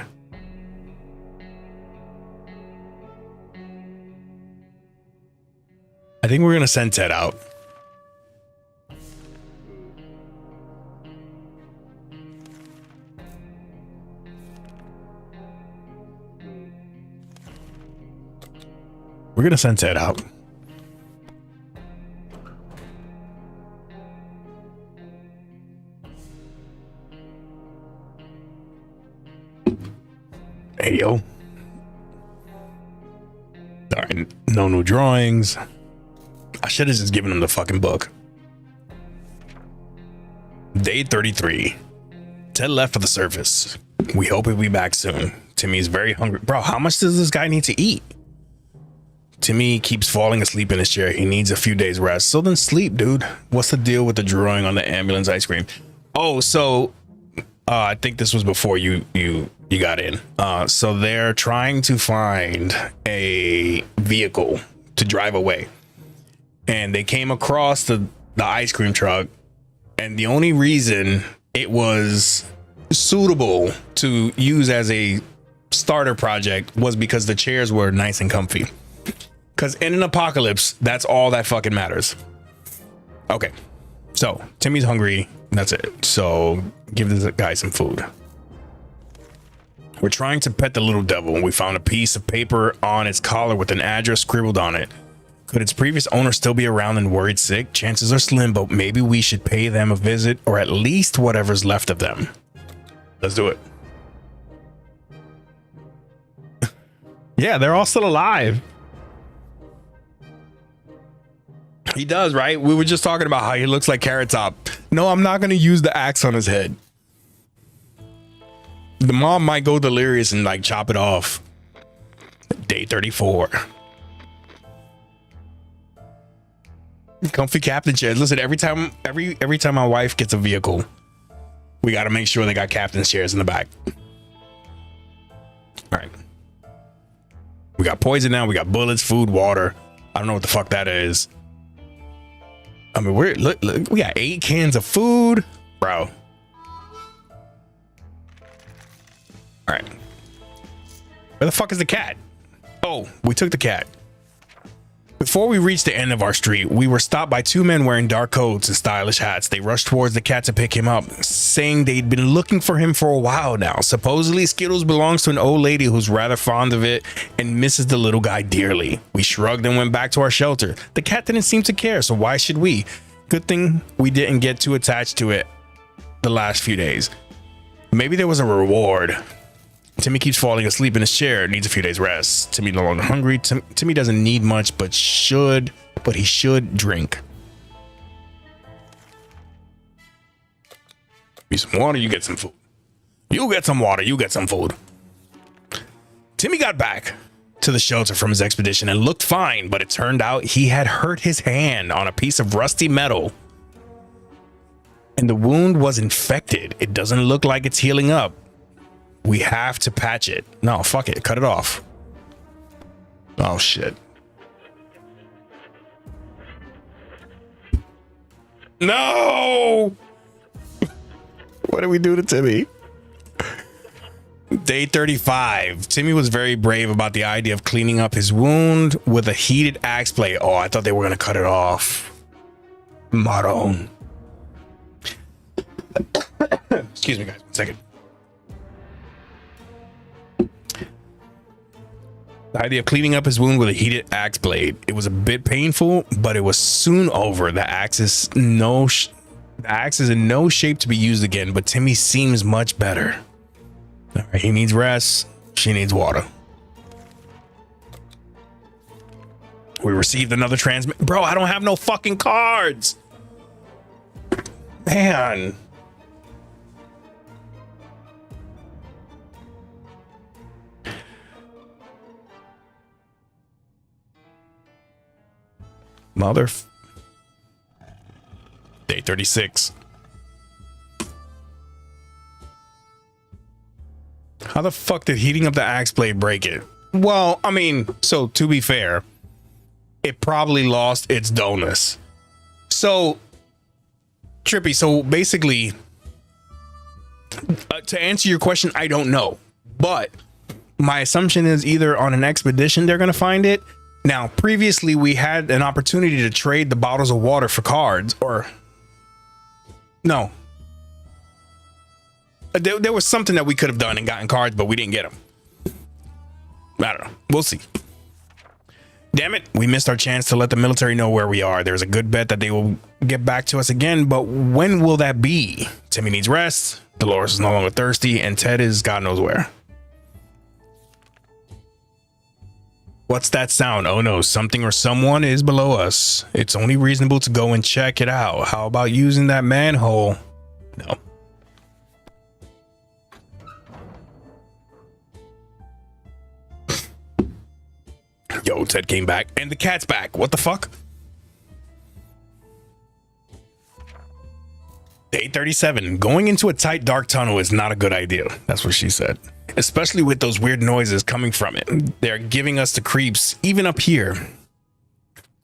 Speaker 1: we're gonna send Ted out. We're gonna send Ted out. Hey, yo. All right, no new drawings. I should have just given him the fucking book. Day 33. Ted left for the surface. We hope he'll be back soon. Timmy's very hungry. Bro, how much does this guy need to eat? Timmy keeps falling asleep in his chair. He needs a few days rest. So then sleep, dude. What's the deal with the drawing on the ambulance ice cream? Oh, so I think this was before you got in. So they're trying to find a vehicle to drive away. And they came across the ice cream truck. And the only reason it was suitable to use as a starter project was because the chairs were nice and comfy. Because in an apocalypse, that's all that fucking matters. Okay, so Timmy's hungry. That's it. So give this guy some food. We're trying to pet the little devil, and we found a piece of paper on its collar with an address scribbled on it. Could its previous owner still be around and worried sick? Chances are slim, but maybe we should pay them a visit, or at least whatever's left of them. Let's do it. Yeah, they're all still alive. He does, right? We were just talking about how he looks like Carrot Top. No, I'm not going to use the axe on his head. The mom might go delirious and like chop it off. Day 34. Comfy captain chairs. Listen, every time my wife gets a vehicle, we got to make sure they got captain's chairs in the back. All right. We got poison now. We got bullets, food, water. I don't know what the fuck that is. I mean, look, we got 8 cans of food, bro. All right. Where the fuck is the cat? Oh, we took the cat. Before we reached the end of our street, we were stopped by 2 men wearing dark coats and stylish hats. They rushed towards the cat to pick him up, saying they'd been looking for him for a while now. Supposedly, Skittles belongs to an old lady who's rather fond of it and misses the little guy dearly. We shrugged and went back to our shelter. The cat didn't seem to care, so why should we? Good thing we didn't get too attached to it the last few days. Maybe there was a reward. Timmy keeps falling asleep in his chair, needs a few days rest. Timmy no longer hungry. Timmy doesn't need much, but he should drink. Give me some water, you get some food. You get some water, you get some food. Timmy got back to the shelter from his expedition and looked fine, but it turned out he had hurt his hand on a piece of rusty metal. And the wound was infected. It doesn't look like it's healing up. We have to patch it. No, fuck it. Cut it off. Oh, shit. No! What did we do to Timmy? Day 35. Timmy was very brave about the idea of cleaning up his wound with a heated axe blade. Oh, I thought they were going to cut it off. Maroon. Excuse me, guys. 1 second. The idea of cleaning up his wound with a heated axe blade. It was a bit painful, but it was soon over. The axe is in no shape to be used again, but Timmy seems much better. All right, he needs rest. She needs water. We received another transmit. Bro, I don't have no fucking cards. Man. Day 36. How the fuck did heating up the axe blade break it? Well, I mean, so to be fair, it probably lost its dullness. So, Trippy, so basically, to answer your question, I don't know. But my assumption is either on an expedition they're going to find it. Now, previously, we had an opportunity to trade the bottles of water for cards, or... No. There was something that we could have done and gotten cards, but we didn't get them. I don't know. We'll see. Damn it. We missed our chance to let the military know where we are. There's a good bet that they will get back to us again, but when will that be? Timmy needs rest. Dolores is no longer thirsty, and Ted is God knows where. What's that sound? Oh no, something or someone is below us. It's only reasonable to go and check it out. How about using that manhole? No. Yo, Ted came back and the cat's back. What the fuck? Day 37. Going into a tight, dark tunnel is not a good idea. That's what she said. Especially with those weird noises coming from it. They're giving us the creeps, even up here.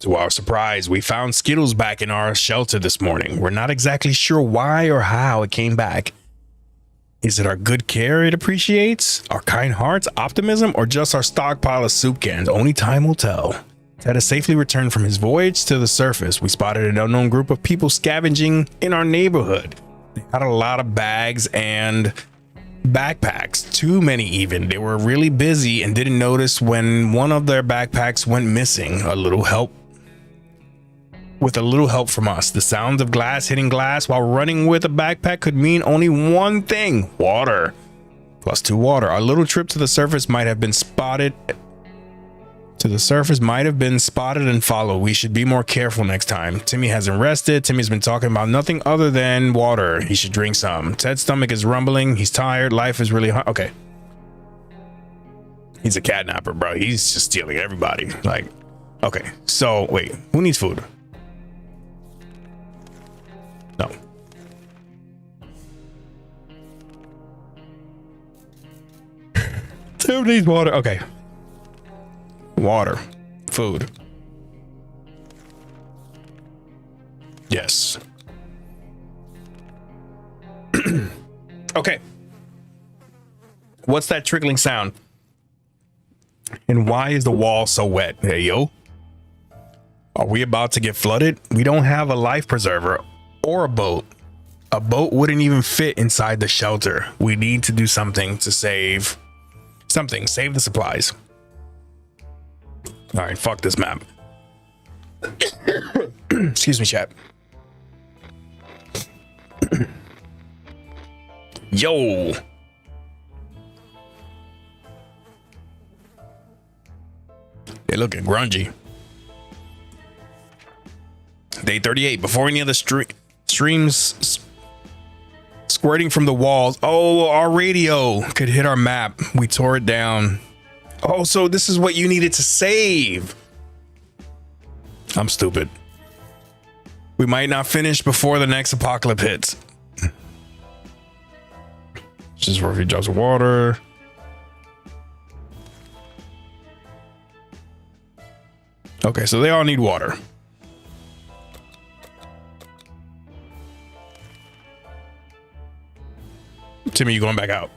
Speaker 1: To our surprise, we found Skittles back in our shelter this morning. We're not exactly sure why or how it came back. Is it our good care it appreciates? Our kind hearts, optimism, or just our stockpile of soup cans? Only time will tell. Ted has safely returned from his voyage to the surface. We spotted an unknown group of people scavenging in our neighborhood. They had a lot of bags and backpacks, too many even. They were really busy and didn't notice when one of their backpacks went missing. With a little help from us, the sounds of glass hitting glass while running with a backpack could mean only one thing: water. Plus 2 water. Our little trip to the surface might have been spotted. And followed. We should be more careful next time. Timmy hasn't rested. Timmy's been talking about nothing other than water. He should drink some. Ted's stomach is rumbling. He's tired. Life is really hard. Okay. He's a catnapper, bro. He's just stealing everybody. Like, okay. So, wait. Who needs food? No. Tim needs water. Okay. Water. Food. Yes. Okay. What's that trickling sound? And why is the wall so wet? Hey, yo. Are we about to get flooded? We don't have a life preserver or a boat. A boat wouldn't even fit inside the shelter. We need to do something to save the supplies. All right, fuck this map. Excuse me, chat. Yo. They looking grungy. Day 38. Before any of the streams squirting from the walls. Oh, our radio could hit our map. We tore it down. Oh, so this is what you needed to save. I'm stupid. We might not finish before the next apocalypse hits. Just for a few drops of water. Okay, so they all need water. Timmy, you going back out?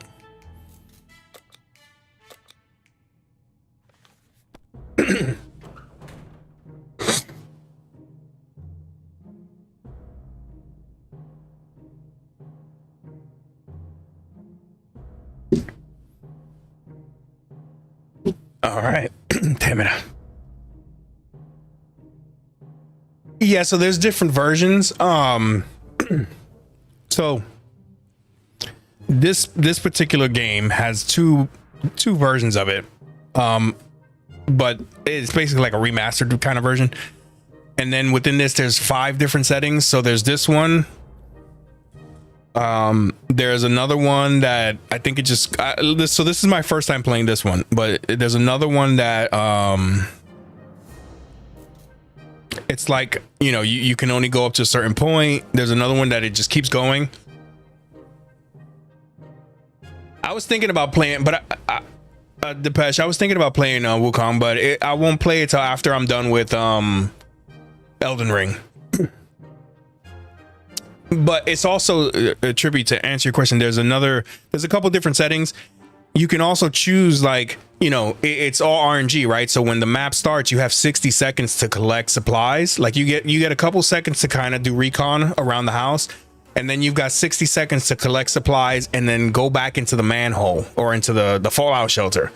Speaker 1: All right. Damn it. Yeah, so there's different versions. So this particular game has two versions of it. But it's basically like a remastered kind of version. And then within this, there's 5 different settings. So there's this one. There's another one that I think it just so this is my first time playing this one, but there's another one that it's like, you know, you can only go up to a certain point. There's another one that it just keeps going. I was thinking about playing, but Depeche, I was thinking about playing Wukong, but I won't play it till after I'm done with Elden Ring. But it's also a tribute to answer your question. There's a couple different settings. You can also choose, like, you know, it's all RNG, right? So when the map starts, you have 60 seconds to collect supplies. Like you get a couple seconds to kind of do recon around the house. And then you've got 60 seconds to collect supplies and then go back into the manhole or into the fallout shelter.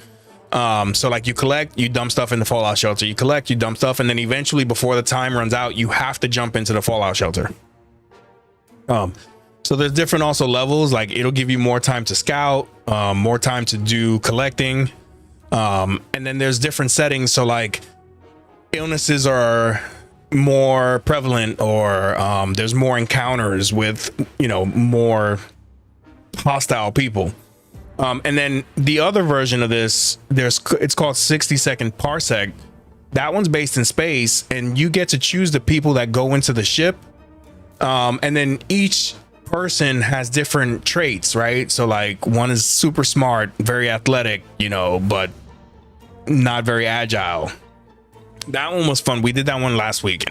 Speaker 1: So like you collect, you dump stuff in the fallout shelter, you collect, you dump stuff, and then eventually before the time runs out, you have to jump into the fallout shelter. So there's different also levels, like it'll give you more time to scout, more time to do collecting. And then there's different settings. So like illnesses are more prevalent, or there's more encounters with, you know, more hostile people. And then the other version of this, it's called 60-second parsec, That one's based in space, and you get to choose the people that go into the ship. And then each person has different traits, right? So like one is super smart, very athletic, you know, but not very agile. That one was fun. We did that one last week,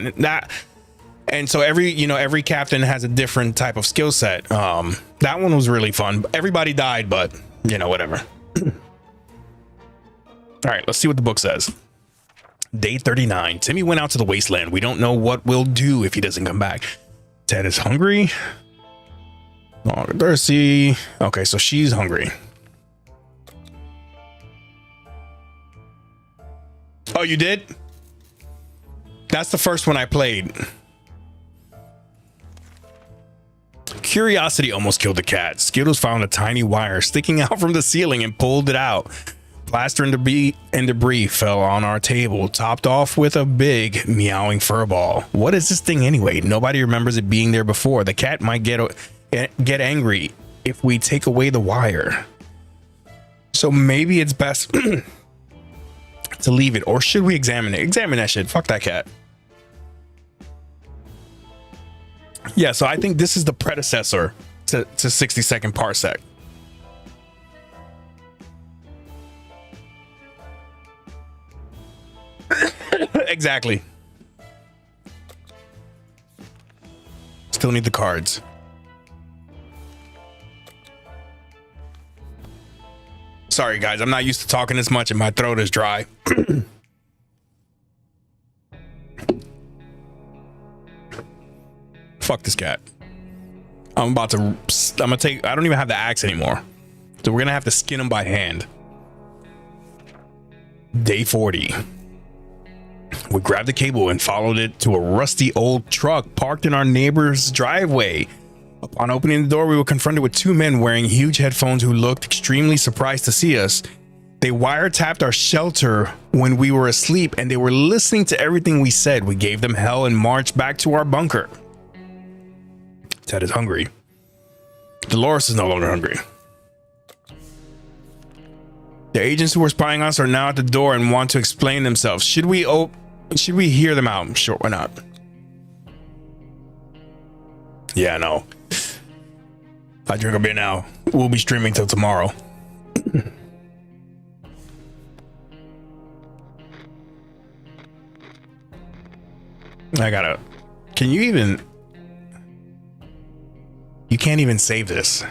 Speaker 1: and so every captain has a different type of skill set. That one was really fun. Everybody died, but whatever. All right, let's see what the book says. Day 39. Timmy went out to the wasteland. We don't know what we'll do if he doesn't come back. Ted is hungry. Oh, thirsty. Okay, so she's hungry. Oh, you did? That's the first one I played. Curiosity almost killed the cat. Skittles found a tiny wire sticking out from the ceiling and pulled it out. Plaster and debris fell on our table, topped off with a big meowing fur ball. What is this thing anyway? Nobody remembers it being there before. The cat might get angry if we take away the wire. So maybe it's best to leave it, or should we examine it? Examine that shit. Fuck that cat. Yeah, so I think this is the predecessor to 60-second parsec. Exactly. Still need the cards. Sorry guys, I'm not used to talking this much and my throat is dry. Fuck this cat. I don't even have the axe anymore. So we're gonna have to skin him by hand. Day 40. We grabbed the cable and followed it to a rusty old truck parked in our neighbor's driveway. Upon opening the door, we were confronted with two men wearing huge headphones who looked extremely surprised to see us. They wiretapped our shelter when we were asleep, and they were listening to everything we said. We gave them hell and marched back to our bunker. Ted is hungry. Dolores is no longer hungry. The agents who were spying on us are now at the door and want to explain themselves. Should we hear them out? Sure, why not? Yeah, no. I drink a beer now. We'll be streaming till tomorrow. Can you even... You can't even save this. All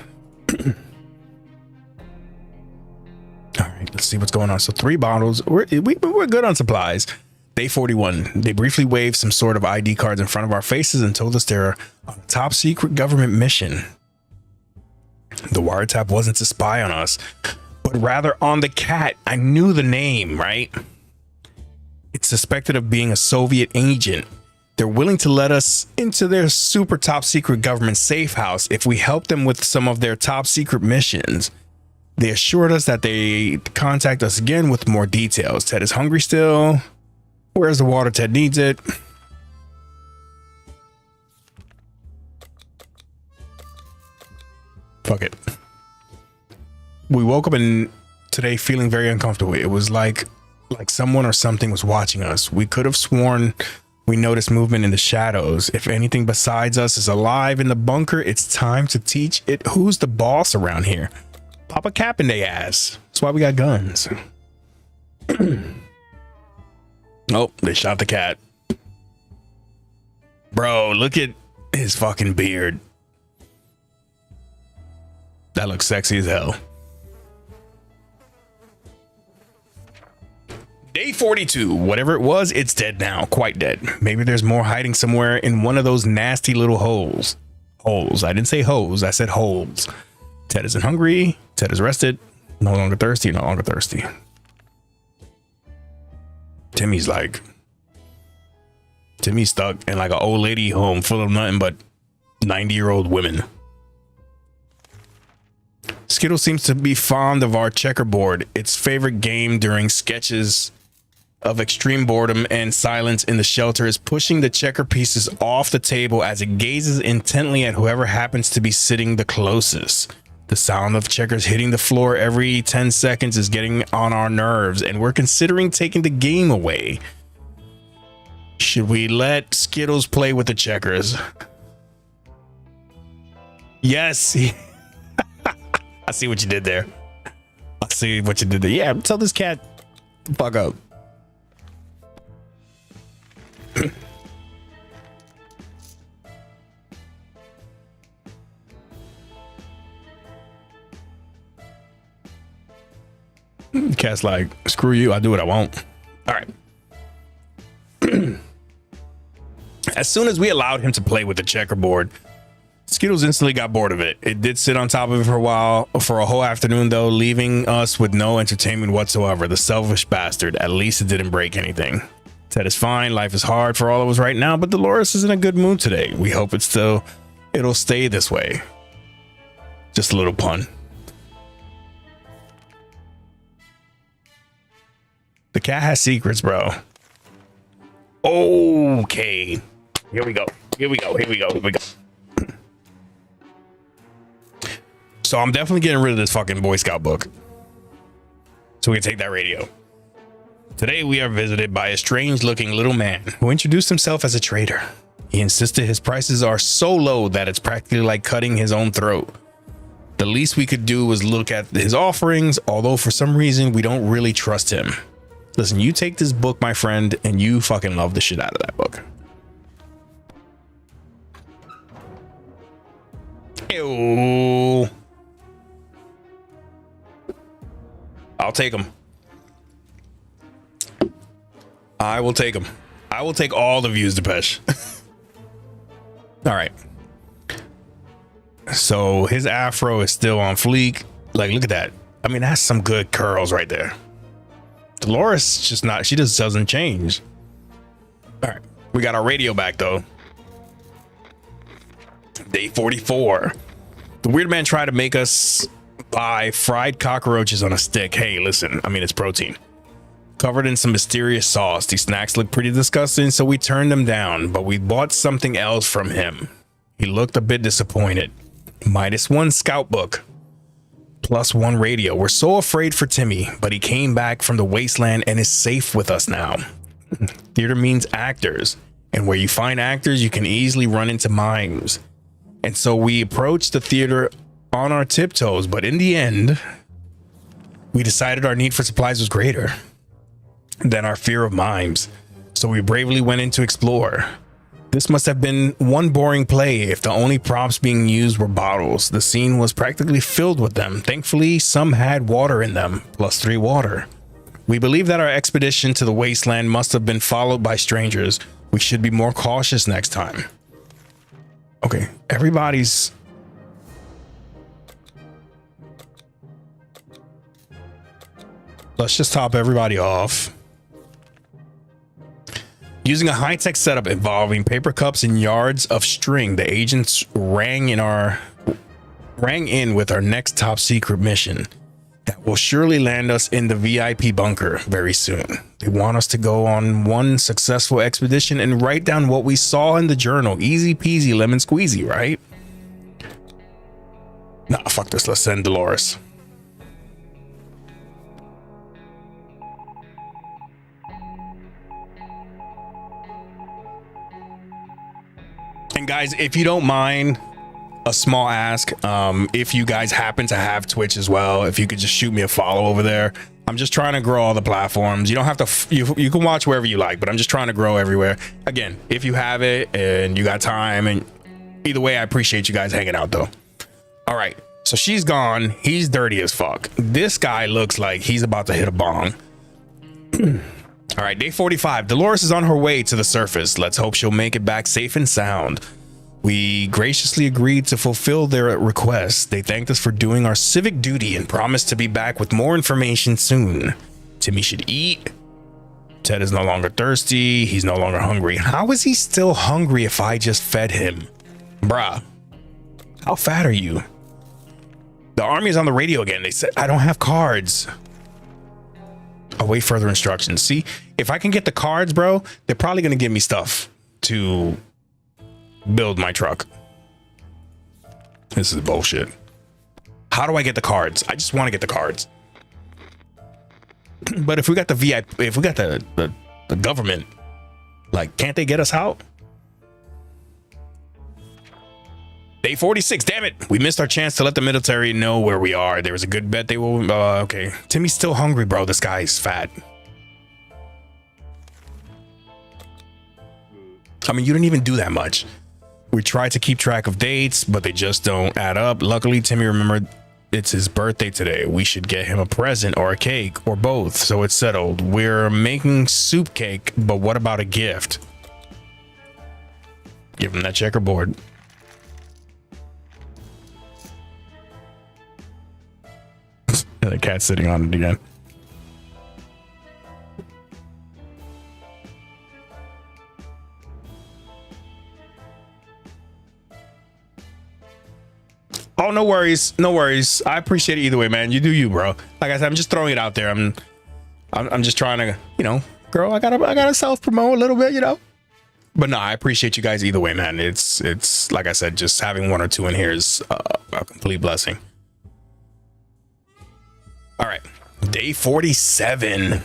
Speaker 1: right, let's see what's going on. So 3 bottles. We're good on supplies. Day 41. They briefly waved some sort of ID cards in front of our faces and told us they're on a top secret government mission. The wiretap wasn't to spy on us, but rather on the cat. I knew the name, right? It's suspected of being a Soviet agent. They're willing to let us into their super top secret government safe house if we help them with some of their top secret missions. They assured us that they'd contact us again with more details. Ted is hungry still. Where's the water? Ted needs it. Fuck it. We woke up today feeling very uncomfortable. It was like someone or something was watching us. We could have sworn we noticed movement in the shadows. If anything besides us is alive in the bunker, it's time to teach it who's the boss around here. Pop a cap in their ass. That's why we got guns. Oh, they shot the cat. Bro, look at his fucking beard. That looks sexy as hell. Day 42. Whatever it was, it's dead now. Quite dead. Maybe there's more hiding somewhere in one of those nasty little holes. Holes. I didn't say hoes. I said holes. Ted isn't hungry. Ted is rested. No longer thirsty. No longer thirsty. Timmy's stuck in like an old lady home full of nothing but 90-year-old women. Skittle seems to be fond of our checkerboard. Its favorite game during sketches of extreme boredom and silence in the shelter is pushing the checker pieces off the table as it gazes intently at whoever happens to be sitting the closest. The sound of checkers hitting the floor every 10 seconds is getting on our nerves, and we're considering taking the game away. Should we let Skittles play with the checkers? Yes. I see what you did there. I see what you did there. Yeah, tell this cat to fuck up. Cat's like, screw you, I'll do what I want. All right. As soon as we allowed him to play with the checkerboard, Skittles instantly got bored of it. It did sit on top of it for a while, for a whole afternoon though, leaving us with no entertainment whatsoever. The selfish bastard. At least it didn't break anything. Ted is fine. Life is hard for all of us right now, but Dolores is in a good mood today. We hope it'll stay this way. Just a little pun. The cat has secrets, bro. Okay. Here we go. Here we go. Here we go. Here we go. So I'm definitely getting rid of this fucking Boy Scout book, so we can take that radio. Today we are visited by a strange looking little man who introduced himself as a trader. He insisted his prices are so low that it's practically like cutting his own throat. The least we could do was look at his offerings, although for some reason we don't really trust him. Listen, you take this book, my friend, and you fucking love the shit out of that book. Ew. I'll take them. I will take them. I will take all the views, Depeche. All right. So his afro is still on fleek. Like, look at that. I mean, that's some good curls right there. Dolores just not, she just doesn't change. All right. We got our radio back though. Day 44. The weird man tried to make us buy fried cockroaches on a stick. Hey, listen, I mean, it's protein covered in some mysterious sauce. These snacks look pretty disgusting, so we turned them down, but we bought something else from him. He looked a bit disappointed. -1 scout book, +1 radio. We're so afraid for Timmy, but he came back from the wasteland and is safe with us now. Theater means actors, and where you find actors, you can easily run into mimes. And so we approached the theater on our tiptoes, but in the end, we decided our need for supplies was greater than our fear of mimes. So we bravely went in to explore. This must have been one boring play if the only props being used were bottles. The scene was practically filled with them. Thankfully, some had water in them, +3 water. We believe that our expedition to the wasteland must have been followed by strangers. We should be more cautious next time. Okay, everybody's... Let's just top everybody off. Using a high-tech setup involving paper cups and yards of string, the agents rang in with our next top secret mission that will surely land us in the VIP bunker very soon. They want us to go on one successful expedition and write down what we saw in the journal. Easy peasy lemon squeezy, right? Nah, fuck this. Let's send Dolores. And guys, if you don't mind, a small ask, if you guys happen to have Twitch as well, if you could just shoot me a follow over there. I'm just trying to grow all the platforms. You don't have to, you can watch wherever you like, but I'm just trying to grow everywhere. Again, if you have it and you got time, and either way, I appreciate you guys hanging out though. All right, so she's gone. He's dirty as fuck. This guy looks like he's about to hit a bong. All right, day 45. Dolores is on her way to the surface. Let's hope she'll make it back safe and sound. We graciously agreed to fulfill their request. They thanked us for doing our civic duty and promised to be back with more information soon. Timmy should eat. Ted is no longer thirsty. He's no longer hungry. How is he still hungry if I just fed him? Bruh, how fat are you? The army is on the radio again. They said, I don't have cards. Await further instructions. See, if I can get the cards, bro, they're probably going to give me stuff to build my truck. This is bullshit. How do I get the cards? I just want to get the cards. But if we got the VIP, if we got the government Like, can't they get us out? Day 46, damn it. We missed our chance to let the military know where we are. There was a good bet they will. Okay. Timmy's still hungry, bro. This guy's fat. I mean, you didn't even do that much. We tried to keep track of dates, but they just don't add up. Luckily, Timmy remembered it's his birthday today. We should get him a present or a cake or both, so it's settled. We're making soup cake, but what about a gift? Give him that checkerboard. The cat's sitting on it again. Oh, no worries, no worries. I appreciate it either way, man. You do you, bro. Like I said, I'm just throwing it out there. I'm just trying to, you know, girl. I gotta self promote a little bit, you know. But no, I appreciate you guys either way, man. It's like I said, just having one or two in here is a complete blessing. All right, day 47.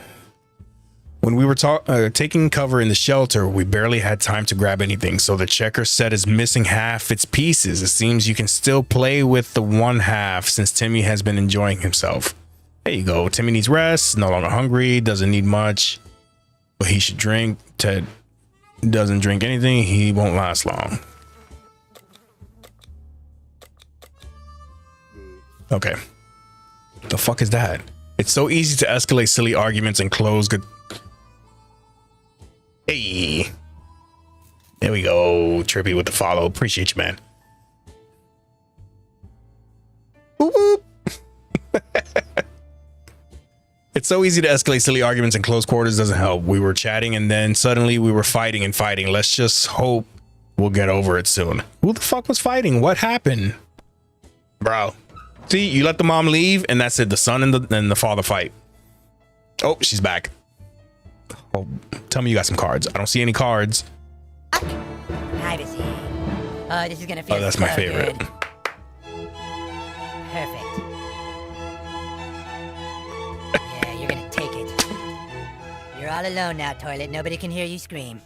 Speaker 1: When we were taking cover in the shelter, we barely had time to grab anything, so the checker set is missing half its pieces. It seems you can still play with the one half since Timmy has been enjoying himself. There you go. Timmy needs rest, no longer hungry, doesn't need much, but he should drink. Ted doesn't drink anything, he won't last long. Okay. The fuck is that? It's so easy to escalate silly arguments and close good. Hey, there we go. Trippy with the follow. Appreciate you, man. Whoop, whoop. It's so easy to escalate silly arguments and close quarters doesn't help. We were chatting and then suddenly we were fighting and fighting. Let's just hope we'll get over it soon. Who the fuck was fighting? What happened? Bro. See, you let the mom leave and that's it. The son and the father fight. Oh, she's back. Oh, tell me you got some cards. I don't see any cards.
Speaker 2: Privacy. Oh, this is gonna feel.
Speaker 1: Oh, that's
Speaker 2: so
Speaker 1: my favorite.
Speaker 2: Good. Perfect. Yeah, you're gonna take it. You're all alone now, toilet. Nobody can hear you scream.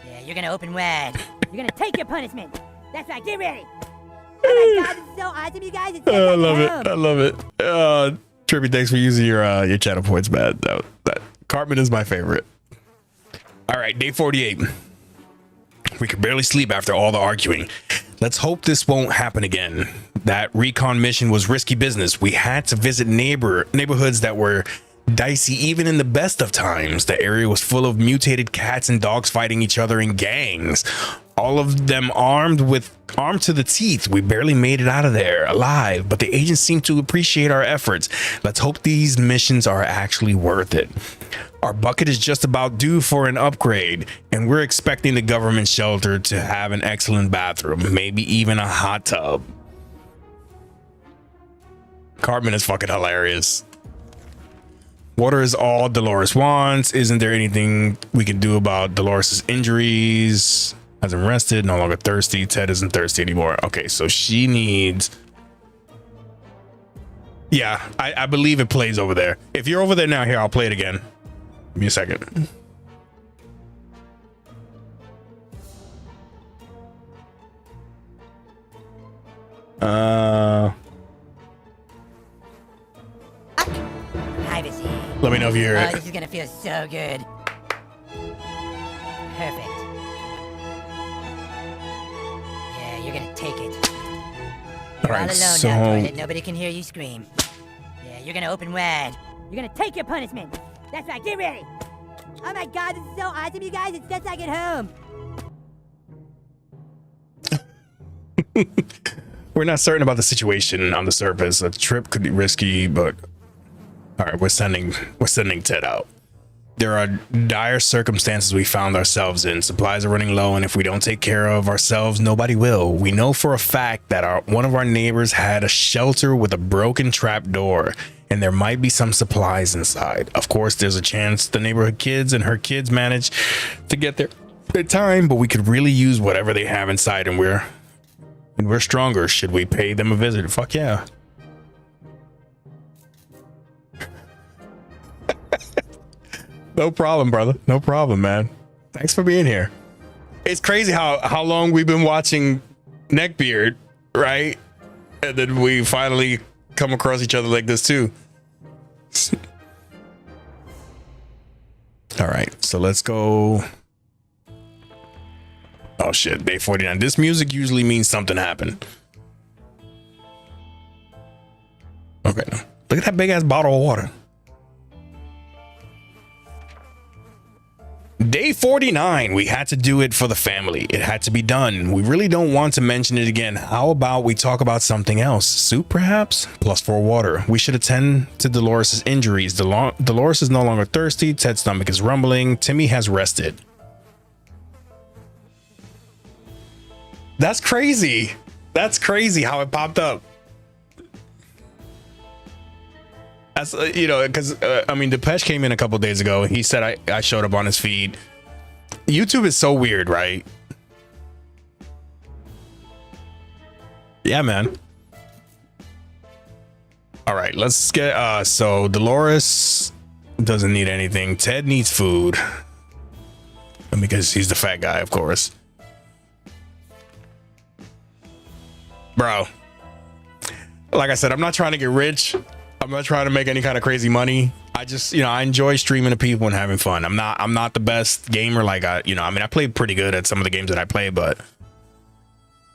Speaker 2: Yeah, you're gonna open wide. You're gonna take your punishment. That's right. Get ready. Oh my god, this is so awesome, you guys. It's
Speaker 1: I love it. I love it. Trippy, thanks for using your channel points, man. That Cartman is my favorite. All right, day 48. We could barely sleep after all the arguing. Let's hope this won't happen again. That recon mission was risky business. We had to visit neighborhoods that were dicey even in the best of times. The area was full of mutated cats and dogs fighting each other in gangs. All of them armed to the teeth. We barely made it out of there alive, but the agents seem to appreciate our efforts. Let's hope these missions are actually worth it. Our bucket is just about due for an upgrade, and we're expecting the government shelter to have an excellent bathroom, maybe even a hot tub. Cartman is fucking hilarious. Water is all Dolores wants. Isn't there anything we can do about Dolores's injuries? Hasn't rested, no longer thirsty. Ted isn't thirsty anymore. Okay, so she needs. Yeah, I believe it plays over there. If you're over there now, here, I'll play it again. Give me a second.
Speaker 2: Privacy.
Speaker 1: Let me know if you hear
Speaker 2: Oh,
Speaker 1: it.
Speaker 2: this is gonna feel so good. Perfect. Yeah, you're gonna take it. You're
Speaker 1: All right,
Speaker 2: all alone
Speaker 1: so
Speaker 2: now, toilet. Nobody can hear you scream. Yeah, you're gonna open wide. You're gonna take your punishment. That's right. Get ready. Oh my god, this is so awesome, you guys. It's just like at home.
Speaker 1: We're not certain about the situation on the surface. A trip could be risky, but all right, we're sending Ted out. There are dire circumstances we found ourselves in. Supplies are running low, and if we don't take care of ourselves, nobody will. We know for a fact that one of our neighbors had a shelter with a broken trap door, and there might be some supplies inside. Of course, there's a chance the neighborhood kids and her kids manage to get there in time, but we could really use whatever they have inside, and we're stronger. Should we pay them a visit? Fuck yeah. No problem, brother. No problem, man. Thanks for being here. It's crazy how long we've been watching Neckbeard, right? And then we finally come across each other like this too. All right, so let's go. Oh shit, day 49. This music usually means something happened. Okay, look at that big ass bottle of water. Day 49, we had to do it for the family. It had to be done. We really don't want to mention it again. How about we talk about something else? Soup, perhaps? +4 water. We should attend to Dolores' injuries. Dolores is no longer thirsty. Ted's stomach is rumbling. Timmy has rested. That's crazy. That's crazy how it popped up. That's because I mean, Depeche came in a couple days ago. He said I showed up on his feed. YouTube is so weird, right? Yeah, man. All right, let's get so Dolores doesn't need anything. Ted needs food because he's the fat guy, of course. Bro, like I said, I'm not trying to get rich. I'm not trying to make any kind of crazy money. I just, I enjoy streaming to people and having fun. I'm not the best gamer. Like I play pretty good at some of the games that I play, but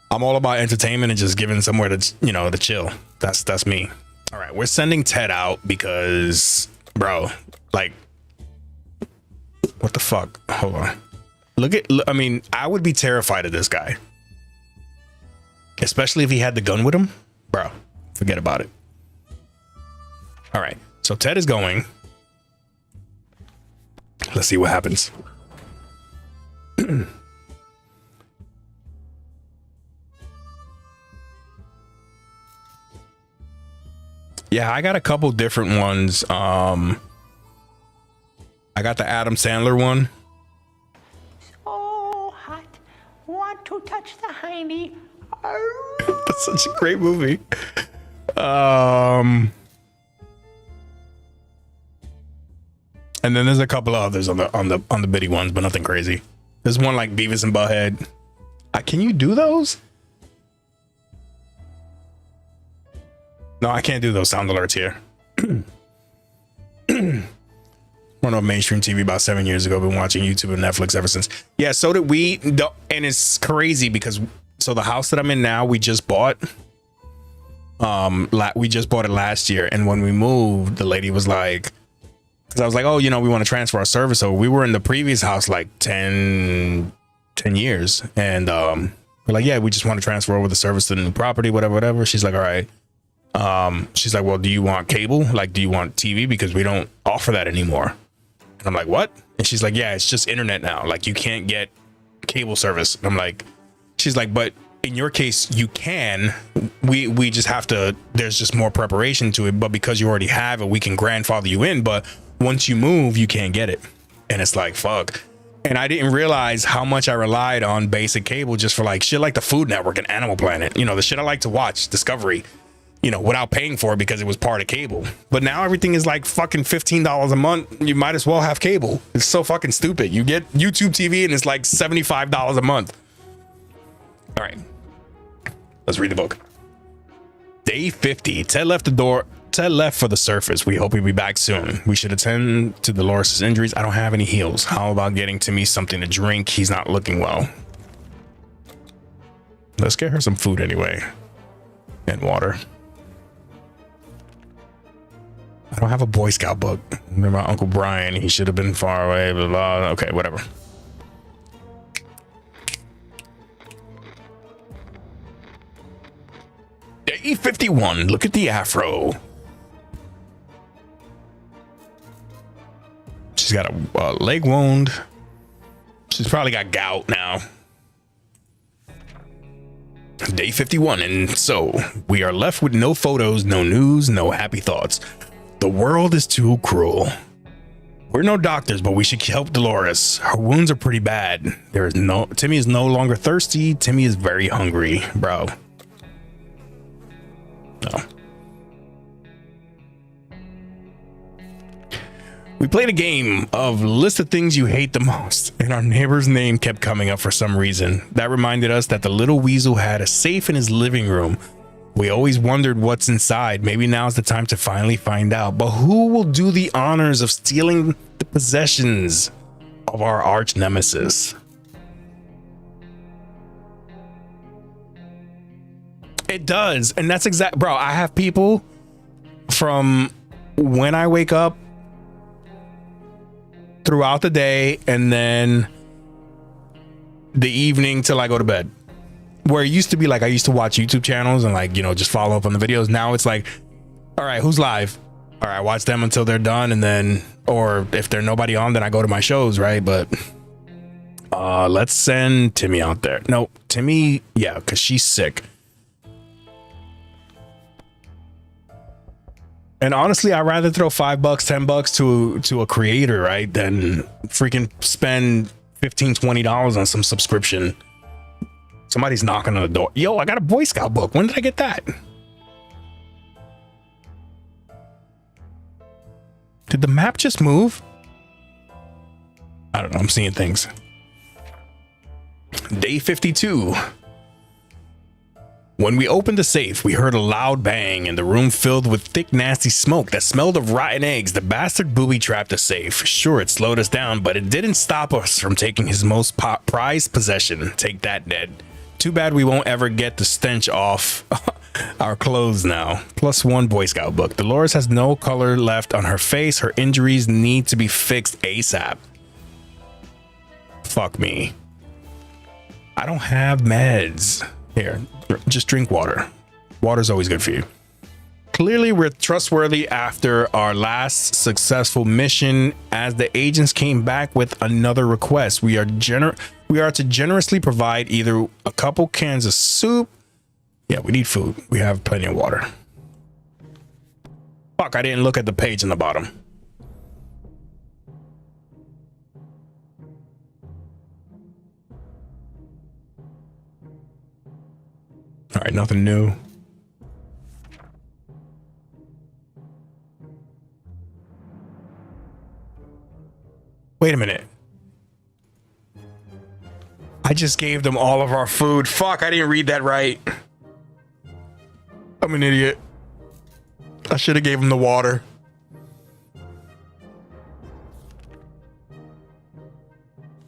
Speaker 1: I'm all about entertainment and just giving somewhere to, to chill. That's me. All right, we're sending Ted out because, bro, like, what the fuck? Hold on. I mean, I would be terrified of this guy, especially if he had the gun with him, bro. Forget about it. All right, so Ted is going. Let's see what happens. Yeah, I got a couple different ones. I got the Adam Sandler one.
Speaker 3: So hot, want to touch the hiney.
Speaker 1: That's such a great movie. And then there's a couple of others on the bitty ones, but nothing crazy. There's one like Beavis and Butthead. Can you do those? No, I can't do those sound alerts here. Run on mainstream TV about 7 years ago. Been watching YouTube and Netflix ever since. Yeah, so did we. And it's crazy because the house that I'm in now, we just bought. We just bought it last year, and when we moved, the lady was like, because I was like, oh, we want to transfer our service. So we were in the previous house like 10 years, and we're like, yeah, we just want to transfer over the service to the new property, whatever. She's like, all right. She's like, well, do you want cable? Like, do you want TV? Because we don't offer that anymore. And I'm like, what? And she's like, yeah, it's just internet now. Like, you can't get cable service. And I'm like, she's like, but in your case, you can. We just have to. There's just more preparation to it. But because you already have it, we can grandfather you in. But once you move, you can't get it. And it's like, fuck. And I didn't realize how much I relied on basic cable just for like shit like the Food Network and Animal Planet. The shit I like to watch, Discovery, without paying for it because it was part of cable. But now everything is like fucking $15 a month. You might as well have cable. It's so fucking stupid. You get YouTube TV and it's like $75 a month. All right. Let's read the book. Day 50. Ted left for the surface. We hope he'll be back soon. We should attend to Dolores' injuries. I don't have any heals. How about getting Timmy something to drink? He's not looking well. Let's get her some food anyway. And water. I don't have a Boy Scout book. Remember Uncle Brian. He should have been far away. Blah, blah. Okay, whatever. Day 51. Look at the afro. She's got a leg wound. She's probably got gout now. Day 51. And so we are left with no photos, no news, no happy thoughts. The world is too cruel. We're no doctors, but we should help Dolores. Her wounds are pretty bad. Timmy is no longer thirsty. Timmy is very hungry, bro. No. We played a game of list of things you hate the most, and our neighbor's name kept coming up for some reason. That reminded us that the little weasel had a safe in his living room. We always wondered what's inside. Maybe now's the time to finally find out. But who will do the honors of stealing the possessions of our arch nemesis? It does, and that's exact, bro. I have people from when I wake up throughout the day and then the evening till I go to bed. Where it used to be like I used to watch YouTube channels and like, you know, just follow up on the videos. Now it's like, all right, who's live? All right, watch them until they're done, and then, or if there's nobody on, then I go to my shows, right? But let's send Timmy out there. No, Timmy, yeah, because she's sick. And honestly, I'd rather throw $5, $10 to a creator, right, than freaking spend $15, $20 on some subscription. Somebody's knocking on the door. Yo, I got a Boy Scout book. When did I get that? Did the map just move? I don't know. I'm seeing things. Day 52. When we opened the safe, we heard a loud bang and the room filled with thick, nasty smoke that smelled of rotten eggs. The bastard booby-trapped the safe. Sure, it slowed us down, but it didn't stop us from taking his most prized possession. Take that, Ned. Too bad we won't ever get the stench off our clothes now. +1 Boy Scout book. Dolores has no color left on her face. Her injuries need to be fixed ASAP. Fuck me. I don't have meds. Here, just drink water. Water's always good for you. Clearly, we're trustworthy after our last successful mission. As the agents came back with another request, we are to generously provide either a couple cans of soup. Yeah, we need food. We have plenty of water. Fuck, I didn't look at the page on the bottom. All right, nothing new. Wait a minute. I just gave them all of our food. Fuck, I didn't read that right. I'm an idiot. I should have gave them the water.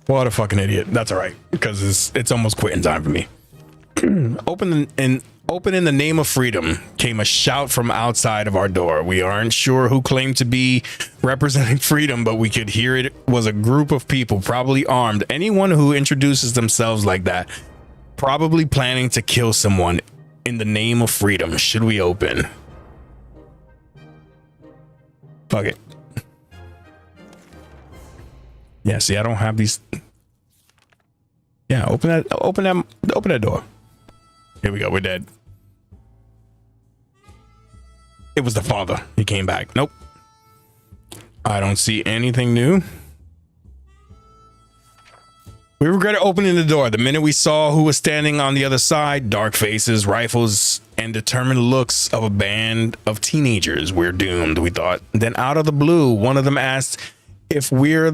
Speaker 1: What a fucking idiot. That's all right, because it's almost quitting time for me. Open in the name of freedom came a shout from outside of our door. We aren't sure who claimed to be representing freedom, but we could hear it was a group of people, probably armed. Anyone who introduces themselves like that, probably planning to kill someone in the name of freedom. Should we open? Fuck it. Yeah, see, I don't have these. Yeah, open that door. Here we go. We're dead. It was the father. He came back. Nope. I don't see anything new. We regretted opening the door the minute we saw who was standing on the other side. Dark faces, rifles, and determined looks of a band of teenagers. We're doomed, we thought. Then out of the blue, one of them asked if we're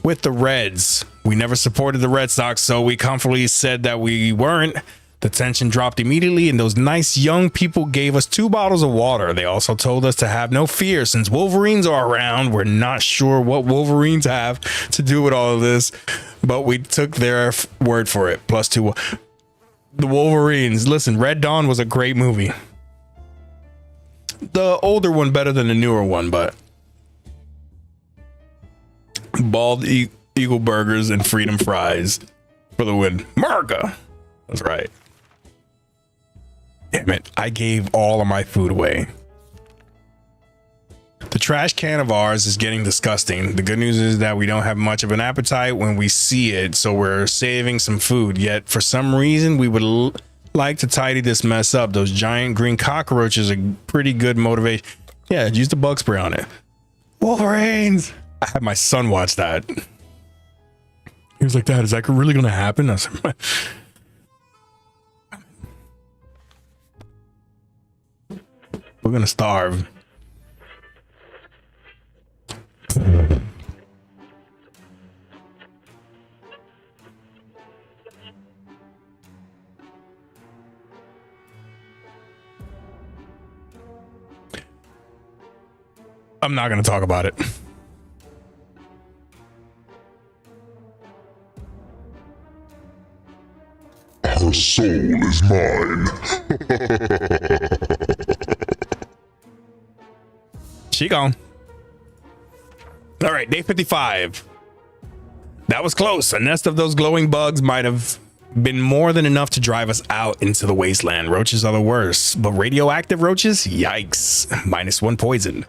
Speaker 1: with the Reds. We never supported the Red Sox, so we comfortably said that we weren't. The tension dropped immediately, and those nice young people gave us 2 bottles of water. They also told us to have no fear since Wolverines are around. We're not sure what Wolverines have to do with all of this, but we took their word for it. +2. The Wolverines. Listen, Red Dawn was a great movie. The older one better than the newer one, but bald eagle burgers and freedom fries for the win. America. That's right. Damn it, I gave all of my food away. The trash can of ours is getting disgusting. The good news is that we don't have much of an appetite when we see it, so we're saving some food. Yet, for some reason, we would like to tidy this mess up. Those giant green cockroaches are pretty good motivation. Yeah, use the bug spray on it. Wolverines! I had my son watch that. He was like, Dad, is that really going to happen? I was like, we're gonna starve. I'm not going to talk about it.
Speaker 4: Her soul is mine.
Speaker 1: She gone. All right, day 55. That was close. A nest of those glowing bugs might have been more than enough to drive us out into the wasteland. Roaches are the worst, but radioactive roaches? Yikes. -1 poison.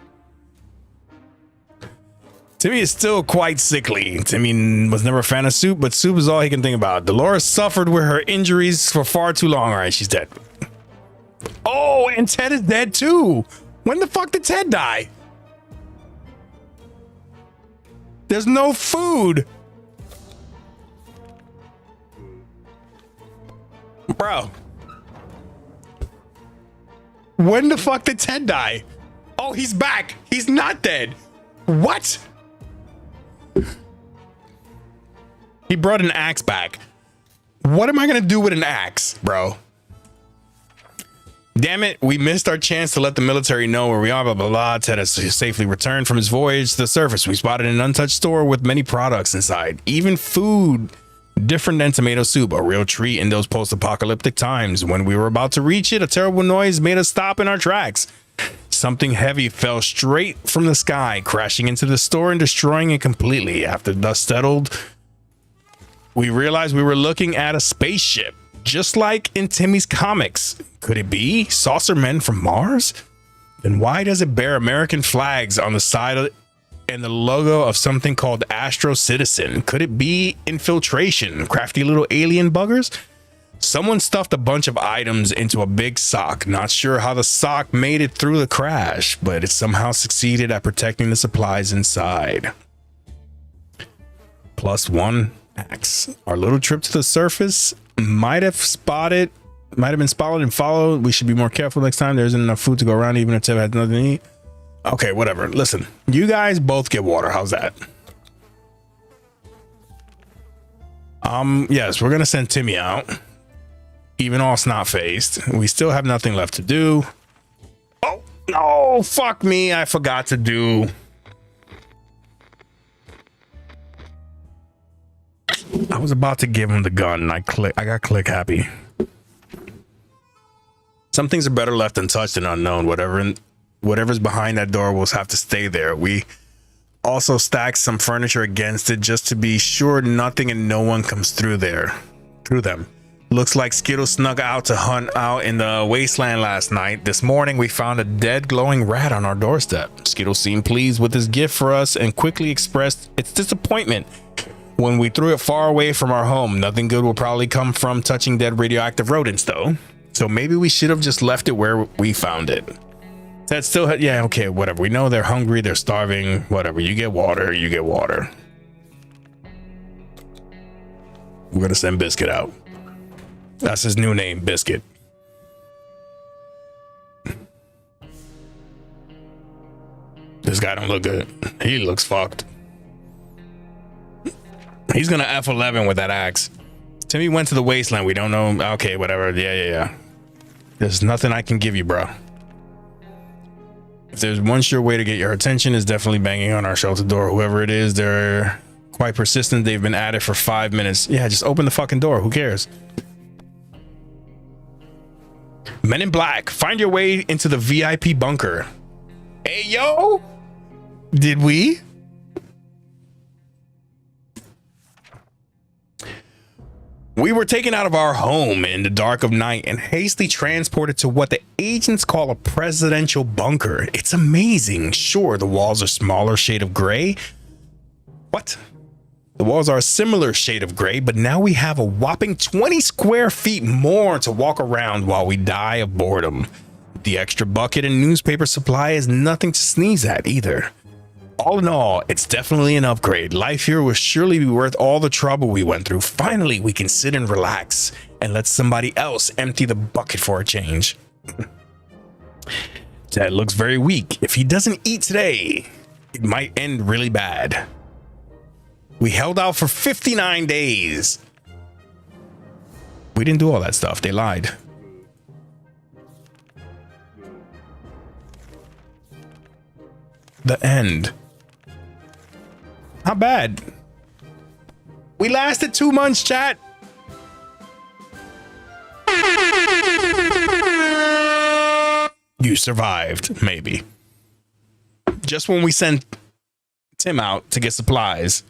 Speaker 1: Timmy is still quite sickly. Timmy was never a fan of soup, but soup is all he can think about. Dolores suffered with her injuries for far too long. All right, she's dead. Oh, and Ted is dead too. When the fuck did Ted die? There's no food. Bro. When the fuck did Ted die? Oh, he's back. He's not dead. What? He brought an axe back. What am I gonna do with an axe, bro? Damn it, we missed our chance to let the military know where we are, blah, blah, blah. Ted has safely returned from his voyage to the surface. We spotted an untouched store with many products inside, even food different than tomato soup, a real treat in those post-apocalyptic times. When we were about to reach it, a terrible noise made us stop in our tracks. Something heavy fell straight from the sky, crashing into the store and destroying it completely. After dust settled, we realized we were looking at a spaceship, just like in Timmy's comics. Could it be saucer men from Mars? Then why does it bear American flags on the side of it and the logo of something called Astro Citizen? Could it be infiltration? Crafty little alien buggers? Someone stuffed a bunch of items into a big sock. Not sure how the sock made it through the crash, but it somehow succeeded at protecting the supplies inside. +1 axe. Our little trip to the surface might have been spotted and followed. We should be more careful next time. There isn't enough food to go around, even if Tim had nothing to eat. Okay, whatever. Listen, you guys both get water. How's that? Yes, we're gonna send Timmy out. Even all snot-faced. We still have nothing left to do. Oh, no, fuck me. I forgot to do. I was about to give him the gun and I got click happy. Some things are better left untouched and unknown. Whatever's behind that door will have to stay there. We also stacked some furniture against it just to be sure nothing and no one comes through them. Looks like Skittle snuck out to hunt out in the wasteland last night. This morning we found a dead glowing rat on our doorstep. Skittle seemed pleased with his gift for us and quickly expressed its disappointment when we threw it far away from our home. Nothing good will probably come from touching dead radioactive rodents though. So maybe we should have just left it where we found it. That still had, yeah, okay, whatever. We know they're hungry, they're starving, whatever. You get water, you get water. We're gonna send Biscuit out. That's his new name, Biscuit. This guy don't look good. He looks fucked. He's gonna F11 with that axe. Timmy went to the wasteland. We don't know. Okay, whatever. Yeah. There's nothing I can give you, bro. If there's one sure way to get your attention, is definitely banging on our shelter door. Whoever it is, they're quite persistent. They've been at it for 5 minutes. Yeah, just open the fucking door. Who cares? Men in Black, find your way into the VIP bunker. Hey, yo! Did we? We were taken out of our home in the dark of night and hastily transported to what the agents call a presidential bunker. It's amazing. Sure, the walls are smaller shade of gray. What? The walls are a similar shade of gray, but now we have a whopping 20 square feet more to walk around while we die of boredom. The extra bucket and newspaper supply is nothing to sneeze at either. All in all, it's definitely an upgrade. Life here will surely be worth all the trouble we went through. Finally, we can sit and relax and let somebody else empty the bucket for a change. Ted looks very weak. If he doesn't eat today, it might end really bad. We held out for 59 days. We didn't do all that stuff. They lied. the end. Not bad. We lasted 2 months, chat. You survived, maybe. Just when we sent Tim out to get supplies,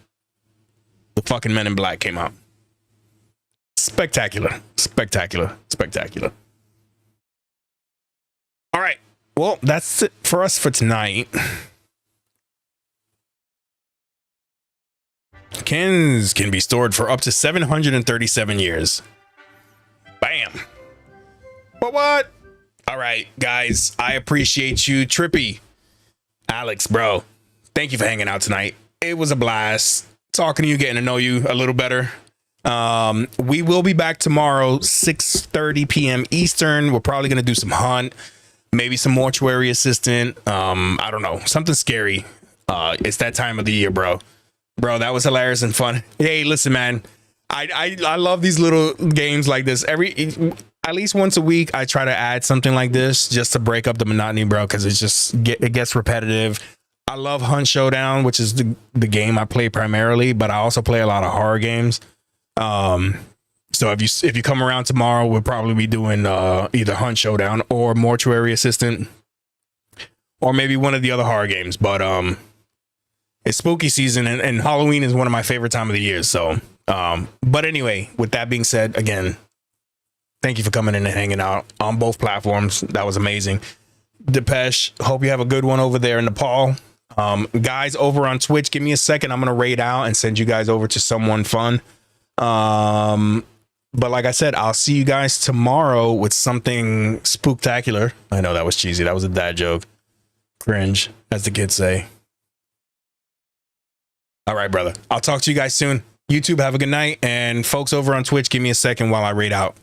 Speaker 1: the fucking Men in Black came out. Spectacular. Spectacular. Spectacular. All right. Well, that's it for us for tonight. Cans can be stored for up to 737 years. Bam. What? All right, guys. I appreciate you. Trippy. Alex, bro. Thank you for hanging out tonight. It was a blast talking to you, getting to know you a little better. We will be back tomorrow, 6:30 p.m. Eastern. We're probably going to do some hunt, maybe some mortuary assistant. I don't know, something scary. It's that time of the year, bro. That was hilarious and fun. Hey, listen, man, I love these little games like this. At least once a week, I try to add something like this just to break up the monotony, bro, because it gets repetitive. I love Hunt Showdown, which is the game I play primarily, but I also play a lot of horror games. So if you come around tomorrow, we'll probably be doing either Hunt Showdown or Mortuary Assistant, or maybe one of the other horror games. But it's spooky season, and Halloween is one of my favorite time of the year. So, but anyway, with that being said, again, thank you for coming in and hanging out on both platforms. That was amazing. Depeche, hope you have a good one over there in Nepal. Guys over on Twitch, give me a second. I'm gonna raid out and send you guys over to someone fun. But like I said, I'll see you guys tomorrow with something spooktacular. I know that was cheesy. That was a dad joke. Cringe, as the kids say. All right, brother. I'll talk to you guys soon. YouTube, have a good night. And folks over on Twitch, give me a second while I raid out.